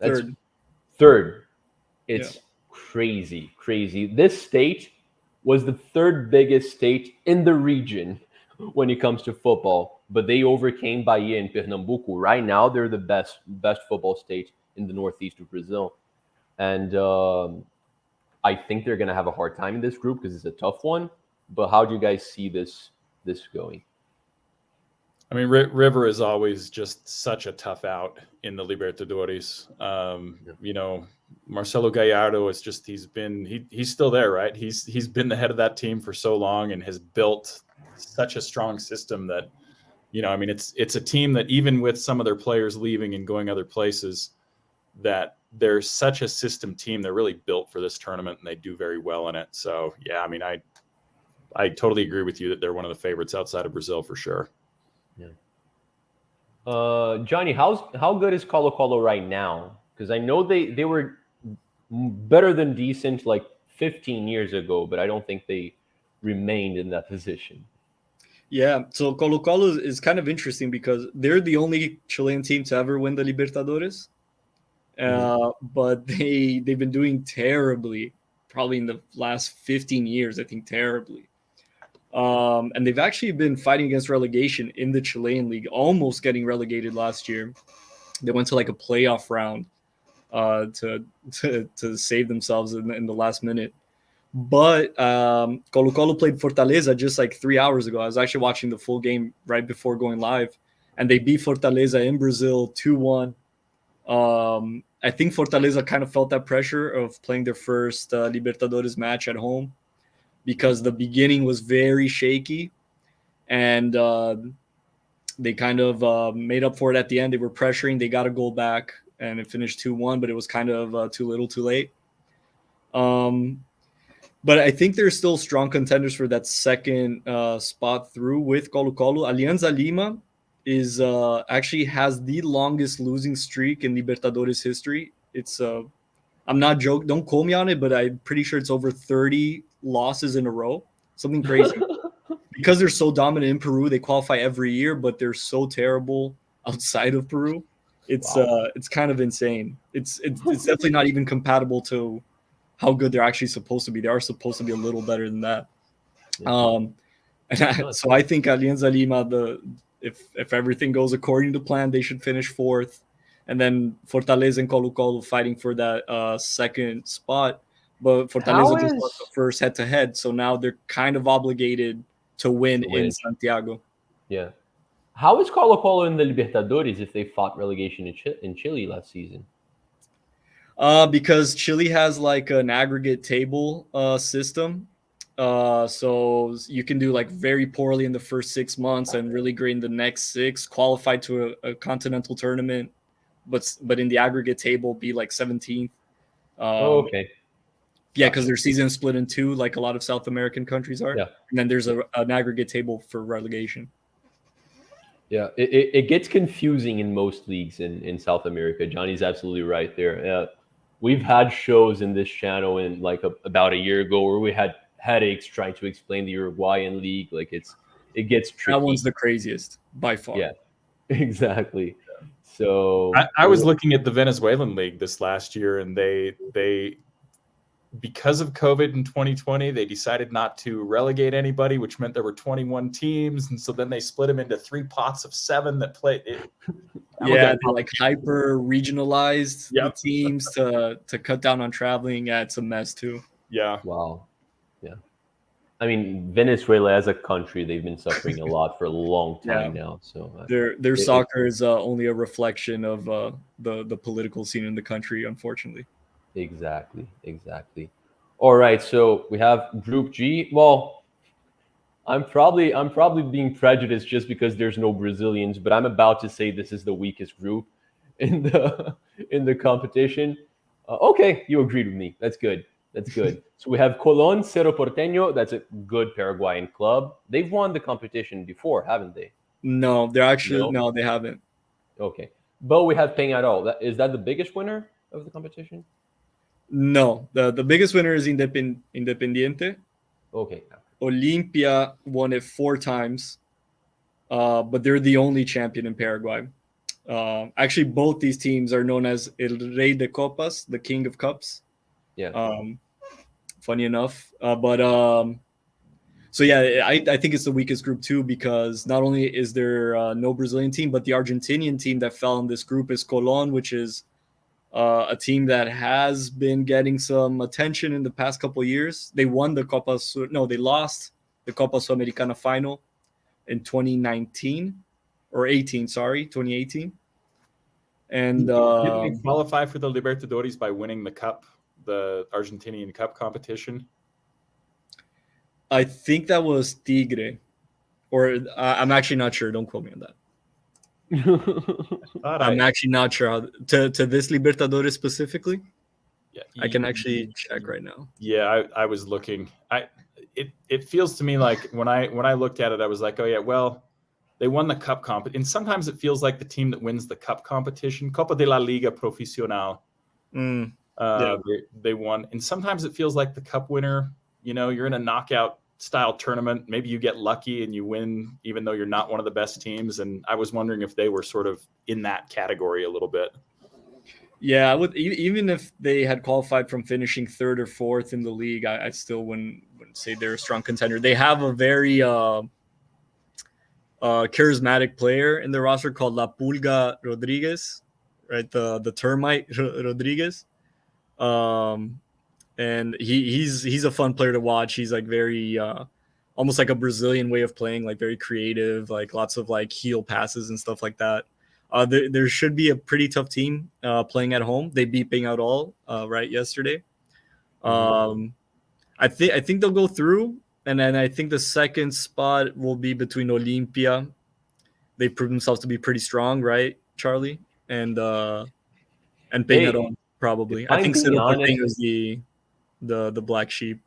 That's
third.
third.
Yeah,
It's crazy, crazy. This state was the third biggest state in the region when it comes to football, but they overcame Bahia and Pernambuco. Right now, they're the best football state in the northeast of Brazil, and I think they're gonna have a hard time in this group because it's a tough one. But how do you guys see this going?
I mean, River is always just such a tough out in the Libertadores.
Yeah.
You know, Marcelo Gallardo is just he's still there, right? He's been the head of that team for so long and has built such a strong system that, you know, I mean, it's a team that even with some of their players leaving and going other places, that they're such a system team. They're really built for this tournament and they do very well in it. So yeah, I mean, I totally agree with you that they're one of the favorites outside of Brazil for sure.
Yeah. Johnny, how good is Colo Colo right now? Because I know they were better than decent like 15 years ago, but I don't think they remained in that position.
yeah. So Colo Colo is kind of interesting because they're the only Chilean team to ever win the Libertadores,
Mhm.
but they've been doing terribly, probably in the last 15 years. I think terribly. And they've actually been fighting against relegation in the Chilean league, almost getting relegated last year. They went to like a playoff round to save themselves in the last minute. But Colo Colo played Fortaleza just like 3 hours ago. I was actually watching the full game right before going live, and they beat Fortaleza in Brazil 2-1. I think Fortaleza kind of felt that pressure of playing their first Libertadores match at home because the beginning was very shaky, and they kind of made up for it at the end. They were pressuring, they got a goal back, and it finished 2-1, but it was kind of too little too late. But I think they're still strong contenders for that second spot through with Colo Colo. Alianza Lima is actually has the longest losing streak in Libertadores history. It's I'm not joking. Don't quote me on it, but I'm pretty sure it's over 30 losses in a row. Something crazy. Because they're so dominant in Peru, they qualify every year, but they're so terrible outside of Peru.
Wow.
It's kind of insane. It's definitely not even compatible to how good they're actually supposed to be. They are supposed to be a little better than that.
Yeah.
Um,
No,
so I think Alianza Lima, if everything goes according to plan, they should finish fourth, and then Fortaleza and Colo Colo fighting for that second spot. But
how
Fortaleza just lost the
is
first head to head, so now they're kind of obligated to win
to
in
win?
Santiago.
Yeah. How is Colo Colo in the Libertadores if they fought relegation in Chile last season?
Because Chile has like an aggregate table system. So you can do like very poorly in the first 6 months and really great in the next six, qualify to a continental tournament, but in the aggregate table be like 17th.
Oh,
Um,
okay.
Yeah, because their season is split in two, like a lot of South American countries are.
Yeah.
And then there's an aggregate table for relegation.
Yeah, it gets confusing in most leagues in South America. Johnny's absolutely right there. We've had shows in this channel in like about a year ago where we had headaches trying to explain the Uruguayan league. Like it gets tricky.
That one's the craziest by far.
Yeah, exactly. So
I was looking at the Venezuelan league this last year, and they because of COVID in 2020, they decided not to relegate anybody, which meant there were 21 teams. And so then they split them into 3 pots of 7 that played.
Yeah, they like hyper regionalized the
Yep.
teams to cut down on traveling. Yeah, it's a mess too.
Yeah.
Wow. Yeah. I mean, Venezuela as a country, they've been suffering a lot for a long time now. So
their soccer is only a reflection of the political scene in the country, unfortunately.
Exactly. All right, so we have Group G. Well, I'm probably being prejudiced just because there's no Brazilians, but I'm about to say this is the weakest group in the competition. Okay, you agreed with me. That's good. So we have Colón, Cerro Porteño. That's a good Paraguayan club. They've won the competition before, haven't they?
No, they're actually no, they haven't.
Okay, but we have Peñarol. Is that the biggest winner of the competition?
No, the biggest winner is Independiente.
Okay.
Olimpia won it 4 times, but they're the only champion in Paraguay. Actually, both these teams are known as El Rey de Copas, the King of Cups.
Yeah.
Funny enough, so yeah, I think it's the weakest group too, because not only is there no Brazilian team, but the Argentinian team that fell in this group is Colón, which is a team that has been getting some attention in the past couple of years. They won the they lost the Copa Sudamericana final in 2019 or 2018. And
didn't they qualify for the Libertadores by winning the cup, the Argentinian Cup competition?
I think that was Tigre, or I'm actually not sure. Don't quote me on that. I'm actually not sure how to this Libertadores specifically.
Yeah,
I can actually check right now.
Yeah, I was looking. It feels to me like when I looked at it, I was like, oh yeah, well, they won the cup comp, and sometimes it feels like the team that wins the cup competition, Copa de la Liga Profesional, they won, and sometimes it feels like the cup winner. You know, you're in a knockout style tournament. Maybe you get lucky and you win, even though you're not one of the best teams. And I was wondering if they were sort of in that category a little bit.
Yeah, I would, even if they had qualified from finishing 3rd or 4th in the league, I still wouldn't say they're a strong contender. They have a very charismatic player in their roster called La Pulga Rodriguez, right? The termite Rodriguez. And he's a fun player to watch. He's like very almost like a Brazilian way of playing, like very creative, like lots of like heel passes and stuff like that. There should be a pretty tough team playing at home. They beat Peñarol right yesterday. I think they'll go through, and then I think the second spot will be between Olimpia. They prove themselves to be pretty strong, right, Charlie? And Peñarol probably. I think Cerro Porteño is the black sheep.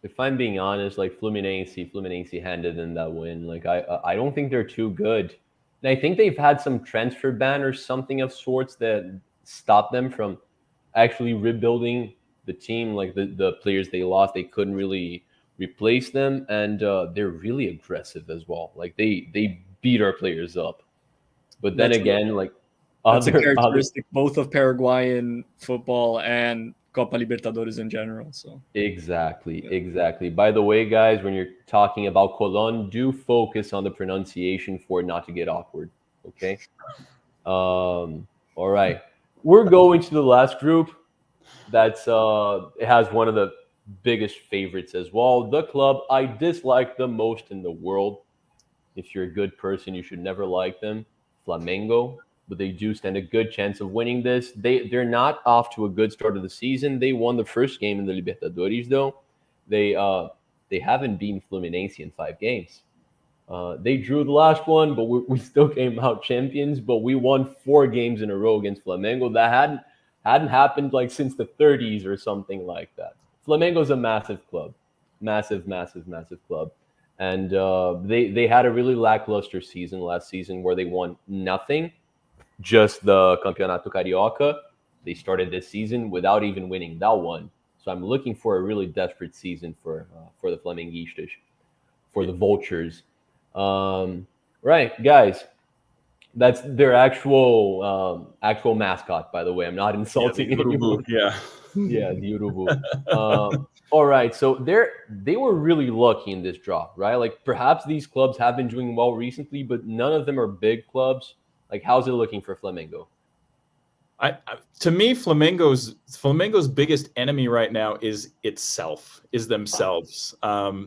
If I'm being honest, like Fluminense handed in that win. Like I don't think they're too good. And I think they've had some transfer ban or something of sorts that stopped them from actually rebuilding the team. Like the players they lost, they couldn't really replace them, and they're really aggressive as well. Like they beat our players up. But then again, like
that's a characteristic both of Paraguayan football and Copa Libertadores in general. So
exactly. By the way, guys, when you're talking about Colón, do focus on the pronunciation for it not to get awkward. Okay. All right. We're going to the last group. That's it has one of the biggest favorites as well. The club I dislike the most in the world. If you're a good person, you should never like them. Flamengo. But they do stand a good chance of winning this. They're not off to a good start of the season. They won the first game in the Libertadores, though. They haven't beaten Fluminense in 5 games. They drew the last one, but we still came out champions. But we won 4 games in a row against Flamengo. That hadn't happened like since the 30s or something like that. Flamengo's a massive club, massive, massive, massive club, and they had a really lackluster season last season where they won nothing, just the Campeonato Carioca. They started this season without even winning that one. So I'm looking for a really desperate season for the Flamenguistas, for the Vultures. Right, guys. That's their actual mascot, by the way. I'm not insulting
the Urubu,
anyone.
yeah.
Yeah, the Urubu. All right, so they were really lucky in this draw, right? Like perhaps these clubs have been doing well recently, but none of them are big clubs. Like, how's it looking for Flamengo?
To me, Flamengo's biggest enemy right now is themselves.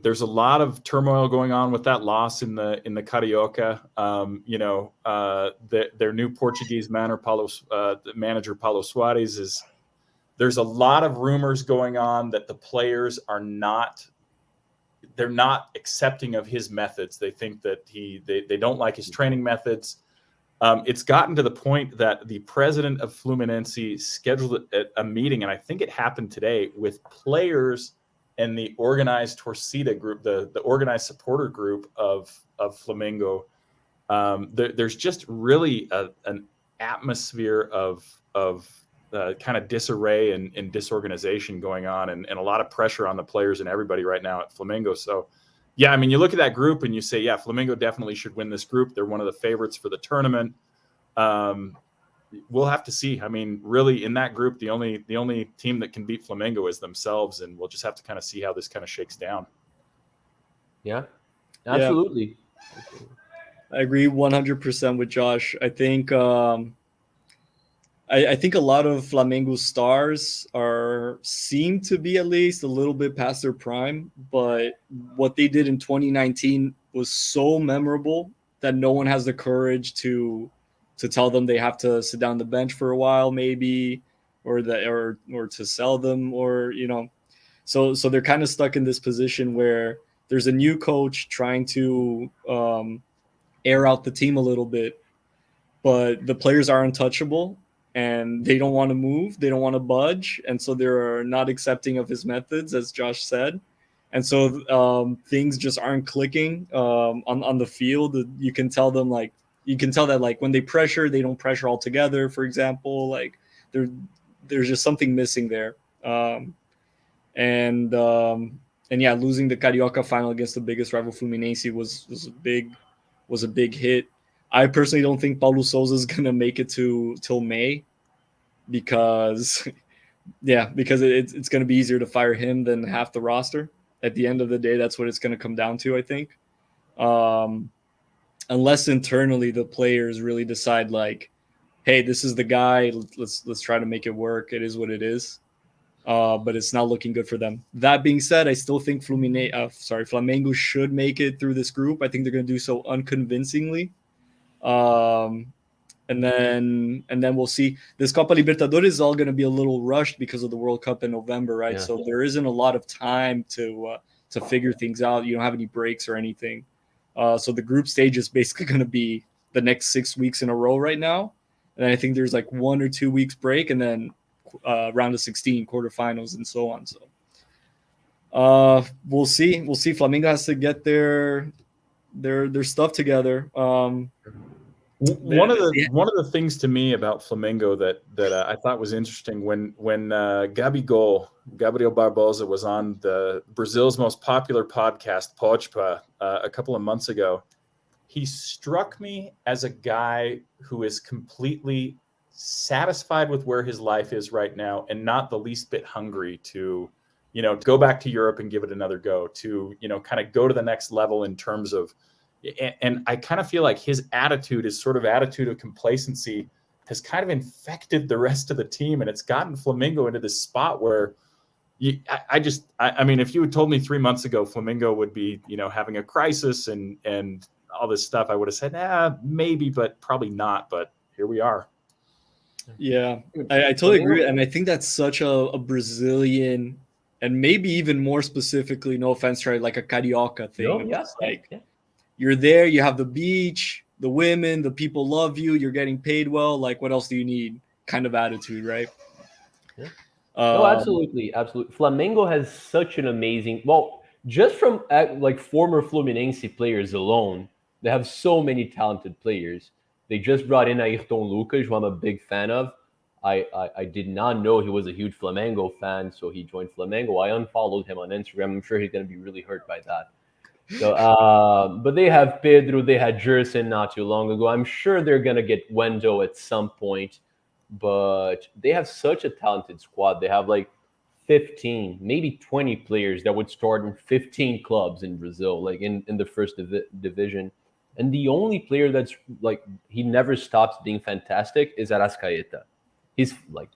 There's a lot of turmoil going on with that loss in the Carioca. Their new Portuguese manager Paulo Soares is. There's a lot of rumors going on that the players they're not accepting of his methods. They think that they don't like his training methods. It's gotten to the point that the president of Fluminense scheduled a meeting, and I think it happened today, with players and the organized Torcida group, the organized supporter group of Flamengo. There's just really an atmosphere of kind of disarray and disorganization going on, and a lot of pressure on the players and everybody right now at Flamengo. So, yeah, I mean, you look at that group and you say, yeah, Flamengo definitely should win this group. They're one of the favorites for the tournament. We'll have to see. I mean, really, in that group, the only team that can beat Flamengo is themselves, and we'll just have to kind of see how this kind of shakes down.
Yeah, absolutely.
Yeah. I agree 100% with Josh. I think I think a lot of Flamengo stars seem to be at least a little bit past their prime, but what they did in 2019 was so memorable that no one has the courage to tell them they have to sit down the bench for a while, maybe, or to sell them, or so they're kind of stuck in this position where there's a new coach trying to air out the team a little bit, but the players are untouchable. And they don't want to move. They don't want to budge. And so they're not accepting of his methods, as Josh said. And so things just aren't clicking on the field. You can tell that like when they pressure, they don't pressure all together, for example. Like there's just something missing there. And yeah, losing the Carioca final against the biggest rival Fluminense was a big hit. I personally don't think Paulo Sousa is going to make it till May because it's going to be easier to fire him than half the roster. At the end of the day, that's what it's going to come down to, I think. Unless internally the players really decide like, hey, this is the guy, let's try to make it work. It is what it is. But it's not looking good for them. That being said, I still think Flamengo should make it through this group. I think they're going to do so unconvincingly. And then we'll see. This Copa Libertadores is all going to be a little rushed because of the World Cup in November, right? Yeah. So there isn't a lot of time to figure things out. You don't have any breaks or anything. So the group stage is basically going to be the next 6 weeks in a row right now. And I think there's like 1 or 2 weeks break, and then round of 16, quarterfinals, and so on. So we'll see. Flamengo has to get their stuff together.
One of the things to me about Flamengo that I thought was interesting when Gabriel Barbosa was on the Brazil's most popular podcast, Podpa, a couple of months ago, he struck me as a guy who is completely satisfied with where his life is right now and not the least bit hungry to go back to Europe and give it another go, to kind of go to the next level in terms of. And I kind of feel like his attitude, his sort of attitude of complacency, has kind of infected the rest of the team, and it's gotten Flamengo into this spot where I mean, if you had told me 3 months ago Flamengo would be having a crisis and all this stuff, I would have said maybe, but probably not. But here we are.
Yeah, I totally agree, and I think that's such a Brazilian, and maybe even more specifically, no offense, right, like a Carioca thing. Yeah. You're there, you have the beach, the women, the people love you, you're getting paid well. Like, what else do you need? Kind of attitude, right?
No, absolutely, absolutely. Flamengo has such an amazing. Well, just from like former Fluminense players alone, they have so many talented players. They just brought in Ayrton Lucas, who I'm a big fan of. I did not know he was a huge Flamengo fan, so he joined Flamengo. I unfollowed him on Instagram. I'm sure he's going to be really hurt by that. So, but they have Pedro, they had Jerson not too long ago. I'm sure they're gonna get Wendo at some point, but they have such a talented squad. They have like 15, maybe 20 players that would start in 15 clubs in Brazil, like in the first division. And the only player that's like he never stops being fantastic is Arrascaeta. He's like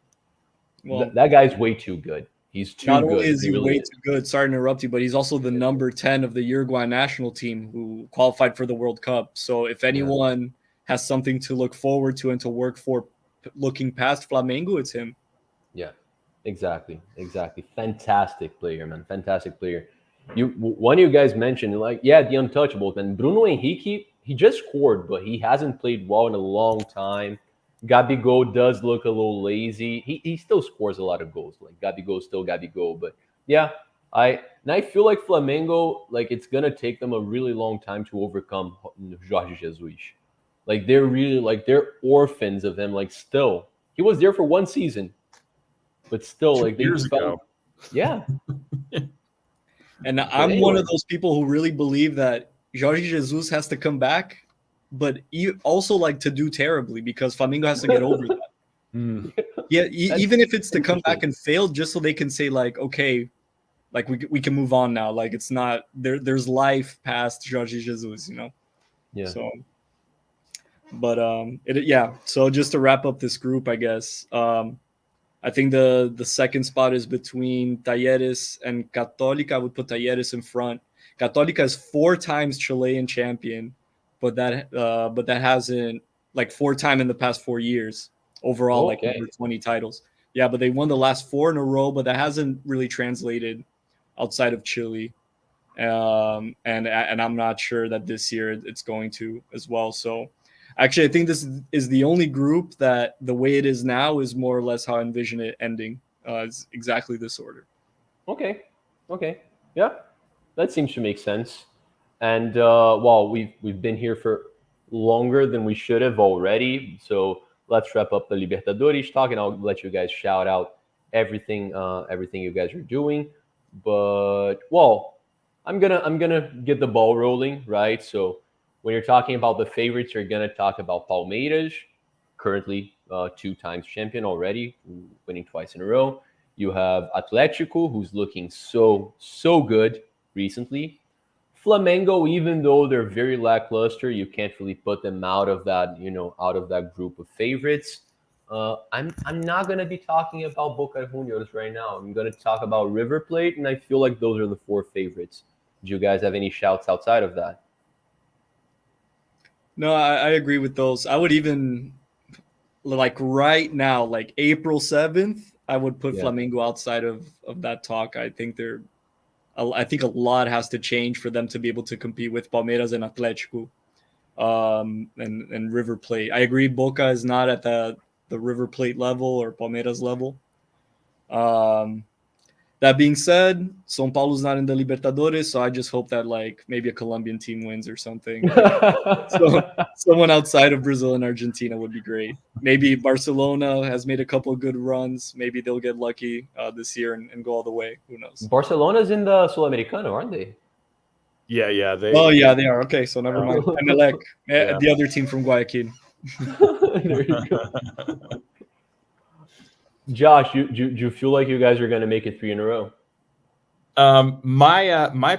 Well,
that guy's way too good. He's too
not only
good.
is
He
he
really
way
is.
too good, sorry to interrupt you, but he's also the number 10 of the Uruguay national team who qualified for the World Cup. So if
Yeah.
anyone has something to look forward to and to work for looking past Flamengo, it's him.
Yeah, exactly, exactly. Fantastic player, man. Fantastic player. One of you guys mentioned like, yeah, the untouchables, and Bruno Henrique. He just scored, but he hasn't played well in a long time. Gabigol does look a little lazy. He still scores a lot of goals. Like Gabigol still Gabigol, but yeah, I feel like Flamengo, like it's gonna take them a really long time to overcome Jorge Jesus. Like they're really like they're orphans of him. Like still, he was there for one season, but still,
2
like they
years
felt,
ago.
yeah.
And
But
I'm one
anyway,
of those people who really believe that Jorge Jesus has to come back, but also like to do terribly because Flamengo has to get over that.
Mm.
Yeah,
that's
even if it's to come
interesting.
back and fail, just so they can say like, okay, like we can move on now. Like it's not there. There's life past Jorge Jesus, you know.
Yeah.
So, but yeah. So just to wrap up this group, I guess. I think the second spot is between Talleres and Católica. I would put Talleres in front. Católica is 4 times Chilean champion, but that hasn't like 4 times in the past 4 years overall, like over
Okay.
20 titles. Yeah, but they won the last 4 in a row, but that hasn't really translated outside of Chile. And I'm not sure that this year it's going to as well. So actually, I think this is the only group that the way it is now is more or less how I envision it ending. It's exactly this order.
Okay. Okay. Yeah, that seems to make sense. And well, we've been here for longer than we should have already. So let's wrap up the Libertadores talk, and I'll let you guys shout out everything you guys are doing. But well, I'm gonna get the ball rolling, right? So when you're talking about the favorites, you're gonna talk about Palmeiras, currently 2 times champion already, winning twice in a row. You have Atletico, who's looking so good recently. Flamengo, even though they're very lackluster, you can't really put them out of that, out of that group of favorites. I'm not gonna be talking about Boca Juniors right now. I'm gonna talk about River Plate, and I feel like those are the 4 favorites. Do you guys have any shouts outside of that?
No, I agree with those. I would even like right now, like April 7th, I would put
Yeah.
Flamengo outside of that talk. I think a lot has to change for them to be able to compete with Palmeiras and Atletico, and River Plate. I agree, Boca is not at the River Plate level or Palmeiras level. Um, that being said, São Paulo's not in the Libertadores, so I just hope that like maybe a Colombian team wins or something. So someone outside of Brazil and Argentina would be great. Maybe Barcelona has made a couple of good runs. Maybe they'll get lucky this year and go all the way. Who knows?
Barcelona's in the Sudamericana, aren't they?
Yeah.
Oh yeah, they are. Okay, so never mind. Emelec,
Yeah.
the other team from Guayaquil.
There you go. Josh, do you feel like you guys are going to make it 3 in a row?
My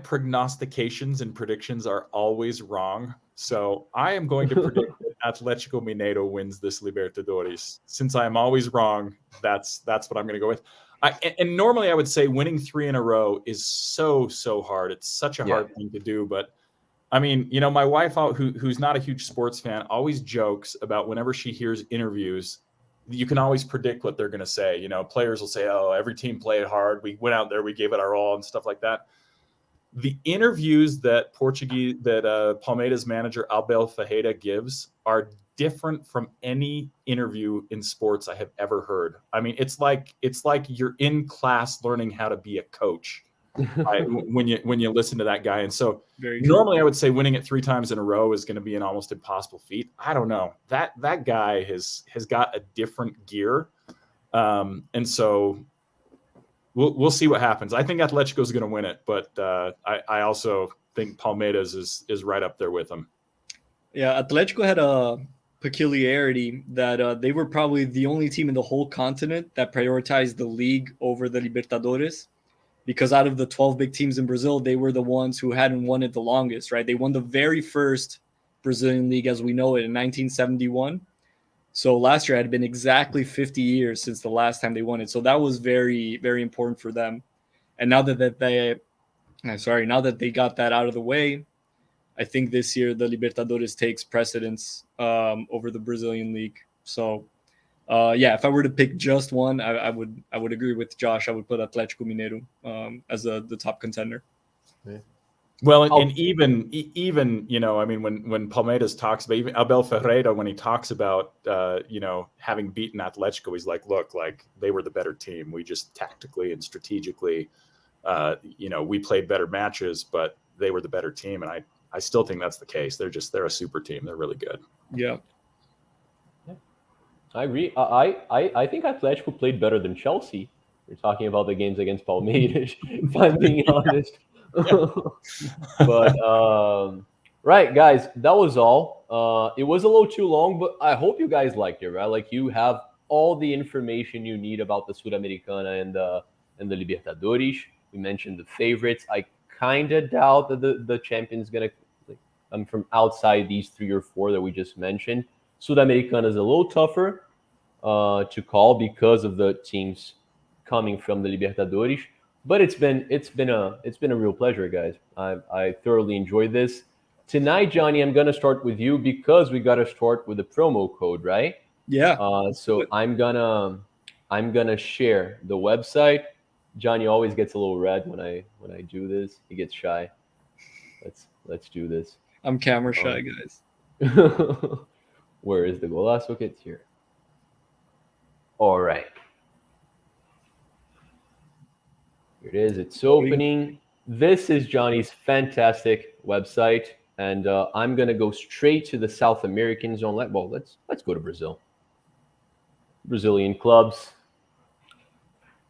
prognostications and predictions are always wrong. So I am going to predict that Atletico Mineiro wins this Libertadores. Since I am always wrong, that's what I'm going to go with. And normally I would say winning 3 in a row is so hard. It's such a hard thing to do. But I mean, my wife, who's not a huge sports fan, always jokes about whenever she hears interviews, you can always predict what they're going to say. Players will say, "Oh, every team played hard. We went out there, we gave it our all," and stuff like that. The interviews that Palmeiras manager Abel Ferreira gives are different from any interview in sports I have ever heard. I mean, it's like you're in class learning how to be a coach when you listen to that guy. And so normally I would say winning it 3 times in a row is going to be an almost impossible feat. I don't know. That guy has got a different gear. And so we'll see what happens. I think Atletico is going to win it, but I also think Palmeiras is right up there with them.
Yeah, Atletico had a peculiarity that they were probably the only team in the whole continent that prioritized the league over the Libertadores, because out of the 12 big teams in Brazil, they were the ones who hadn't won it the longest, right? They won the very first Brazilian league as we know it in 1971. So last year had been exactly 50 years since the last time they won it. So that was very, very important for them. And now that they got that out of the way, I think this year the Libertadores takes precedence over the Brazilian league. So, if I were to pick just one, I would agree with Josh. I would put Atlético Mineiro as the top contender.
Yeah. Well, and even I mean, when Palmeiras talks about, even Abel Ferreira, when he talks about having beaten Atletico, he's like, look, like they were the better team. We just tactically and strategically, we played better matches, but they were the better team, and I still think that's the case. They're a super team. They're really good.
Yeah.
I agree. I think Atletico played better than Chelsea. You're talking about the games against Palmeiras, if I'm being honest. But right, guys, that was all. It was a little too long, but I hope you guys liked it, right? Like you have all the information you need about the Sudamericana and the Libertadores. We mentioned the favorites. I kind of doubt that the champion's gonna come from outside these 3 or 4 that we just mentioned. Sudamericana is a little tougher to call because of the teams coming from the Libertadores, but it's been a real pleasure, guys. I thoroughly enjoyed this. Tonight, Johnny, I'm gonna start with you because we gotta start with the promo code, right?
Yeah.
So I'm gonna share the website. Johnny always gets a little red when I do this. He gets shy. Let's do this.
I'm camera shy, guys.
Where is the Golaço Kits? Here. All right. Here it is. It's opening. This is Johnny's fantastic website, and I'm gonna go straight to the South American zone. Let's go to Brazil. Brazilian clubs.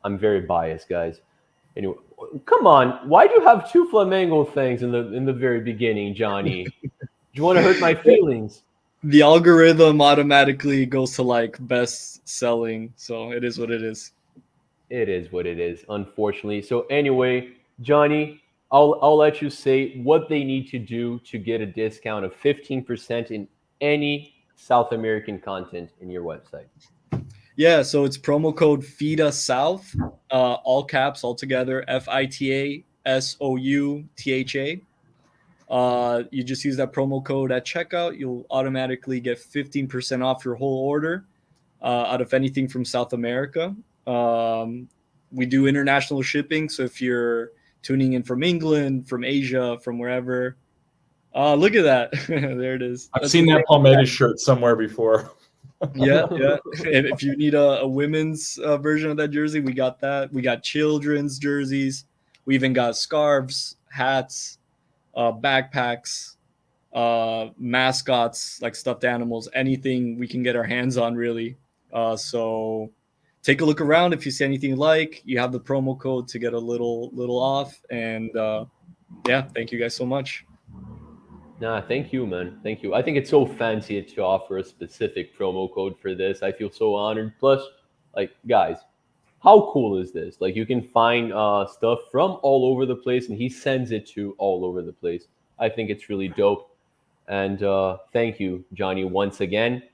I'm very biased, guys. Anyway, come on. Why do you have 2 Flamengo things in the very beginning, Johnny? Do you want to hurt my feelings?
The algorithm automatically goes to like best selling, so it is what it is.
It is what it is, unfortunately. So anyway, Johnny, I'll let you say what they need to do to get a discount of 15% in any South American content in your website.
Yeah, so it's promo code F.I.T.A South, all caps, all together, F.I.T.A SOUTHA. You just use that promo code at checkout. You'll automatically get 15% off your whole order out of anything from South America. We do international shipping, so if you're tuning in from England, from Asia, from wherever, look at that. There it is.
I've seen that Palmeiras shirt somewhere before.
Yeah. And if you need a women's version of that jersey, we got that. We got children's jerseys. We even got scarves, hats, backpacks, mascots, like stuffed animals, anything we can get our hands on, really. So take a look around. If you see anything you like, you have the promo code to get a little off. And thank you guys so much.
Nah, thank you, man. Thank you. I think it's so fancy to offer a specific promo code for this. I feel so honored. Plus, like, guys, how cool is this? Like, you can find stuff from all over the place, and he sends it to all over the place. I think it's really dope. And thank you, Johnny, once again.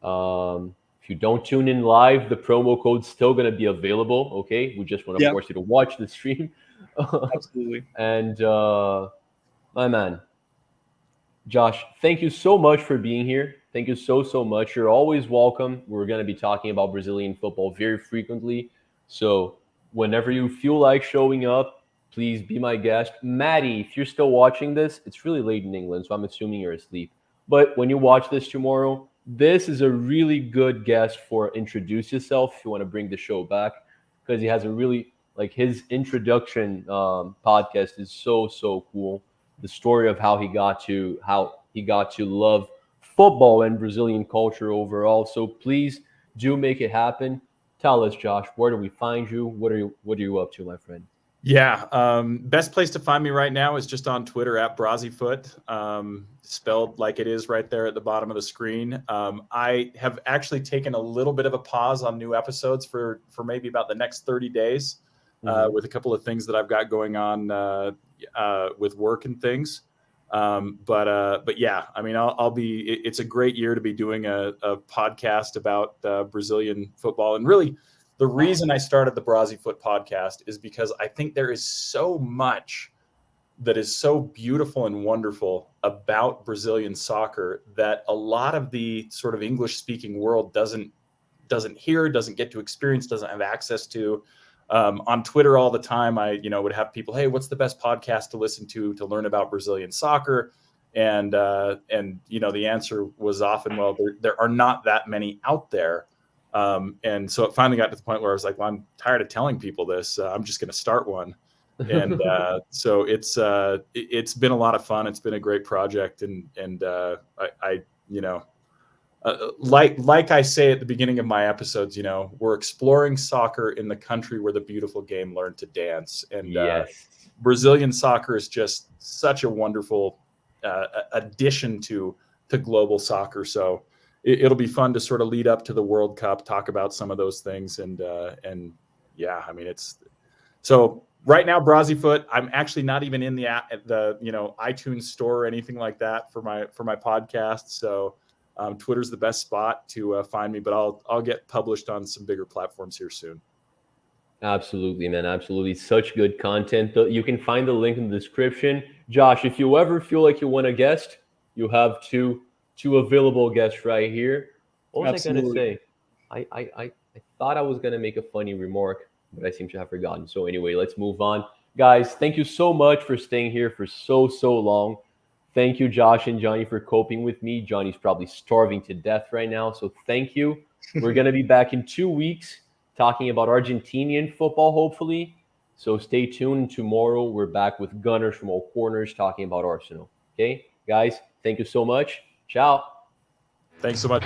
If you don't tune in live, the promo code's still going to be available, okay? We just want to force you to watch the stream.
Absolutely.
And, my man, Josh, thank you so much for being here. Thank you so much. You're always welcome. We're going to be talking about Brazilian football very frequently. So whenever you feel like showing up, please be my guest. Maddie, if you're still watching this, it's really late in England, so I'm assuming you're asleep. But when you watch this tomorrow, this is a really good guest for introduce yourself if you want to bring the show back, because he has a really like his introduction podcast is so cool. The story of how he got to love football and Brazilian culture overall. So please do make it happen. Tell us, Josh, where do we find you? What are you up to, my friend?
Yeah. Best place to find me right now is just on Twitter at BraziFoot, spelled like it is right there at the bottom of the screen. I have actually taken a little bit of a pause on new episodes for maybe about the next 30 days with a couple of things that I've got going on with work and things. But yeah, I mean, it's a great year to be doing a podcast about Brazilian football. And really, the reason I started the BraziFoot podcast is because I think there is so much that is so beautiful and wonderful about Brazilian soccer that a lot of the sort of English speaking world doesn't hear, doesn't get to experience, doesn't have access to. On Twitter all the time, I would have people, hey, what's the best podcast to listen to learn about Brazilian soccer? And the answer was often, well, there are not that many out there. And so it finally got to the point where I was like, well, I'm tired of telling people this. I'm just going to start one. And so it's been a lot of fun. It's been a great project. And I like I say at the beginning of my episodes, we're exploring soccer in the country where the beautiful game learned to dance. And
Yes.
Brazilian soccer is just such a wonderful addition to global soccer. So it'll be fun to sort of lead up to the World Cup, talk about some of those things. And yeah, I mean, it's so right now, BraziFoot, I'm actually not even in the iTunes store or anything like that for my podcast. So Twitter's the best spot to find me, but I'll get published on some bigger platforms here soon.
Absolutely, man. Absolutely. Such good content. You can find the link in the description. Josh, if you ever feel like you want a guest, you have two available guests right here. What was I going to say? I thought I was going to make a funny remark, but I seem to have forgotten. So anyway, let's move on. Guys, thank you so much for staying here for so long. Thank you, Josh and Johnny, for coping with me. Johnny's probably starving to death right now, so thank you. We're going to be back in 2 weeks talking about Argentinian football, hopefully. So stay tuned. Tomorrow, we're back with Gunners from all corners talking about Arsenal. Okay, guys, thank you so much. Ciao.
Thanks so much.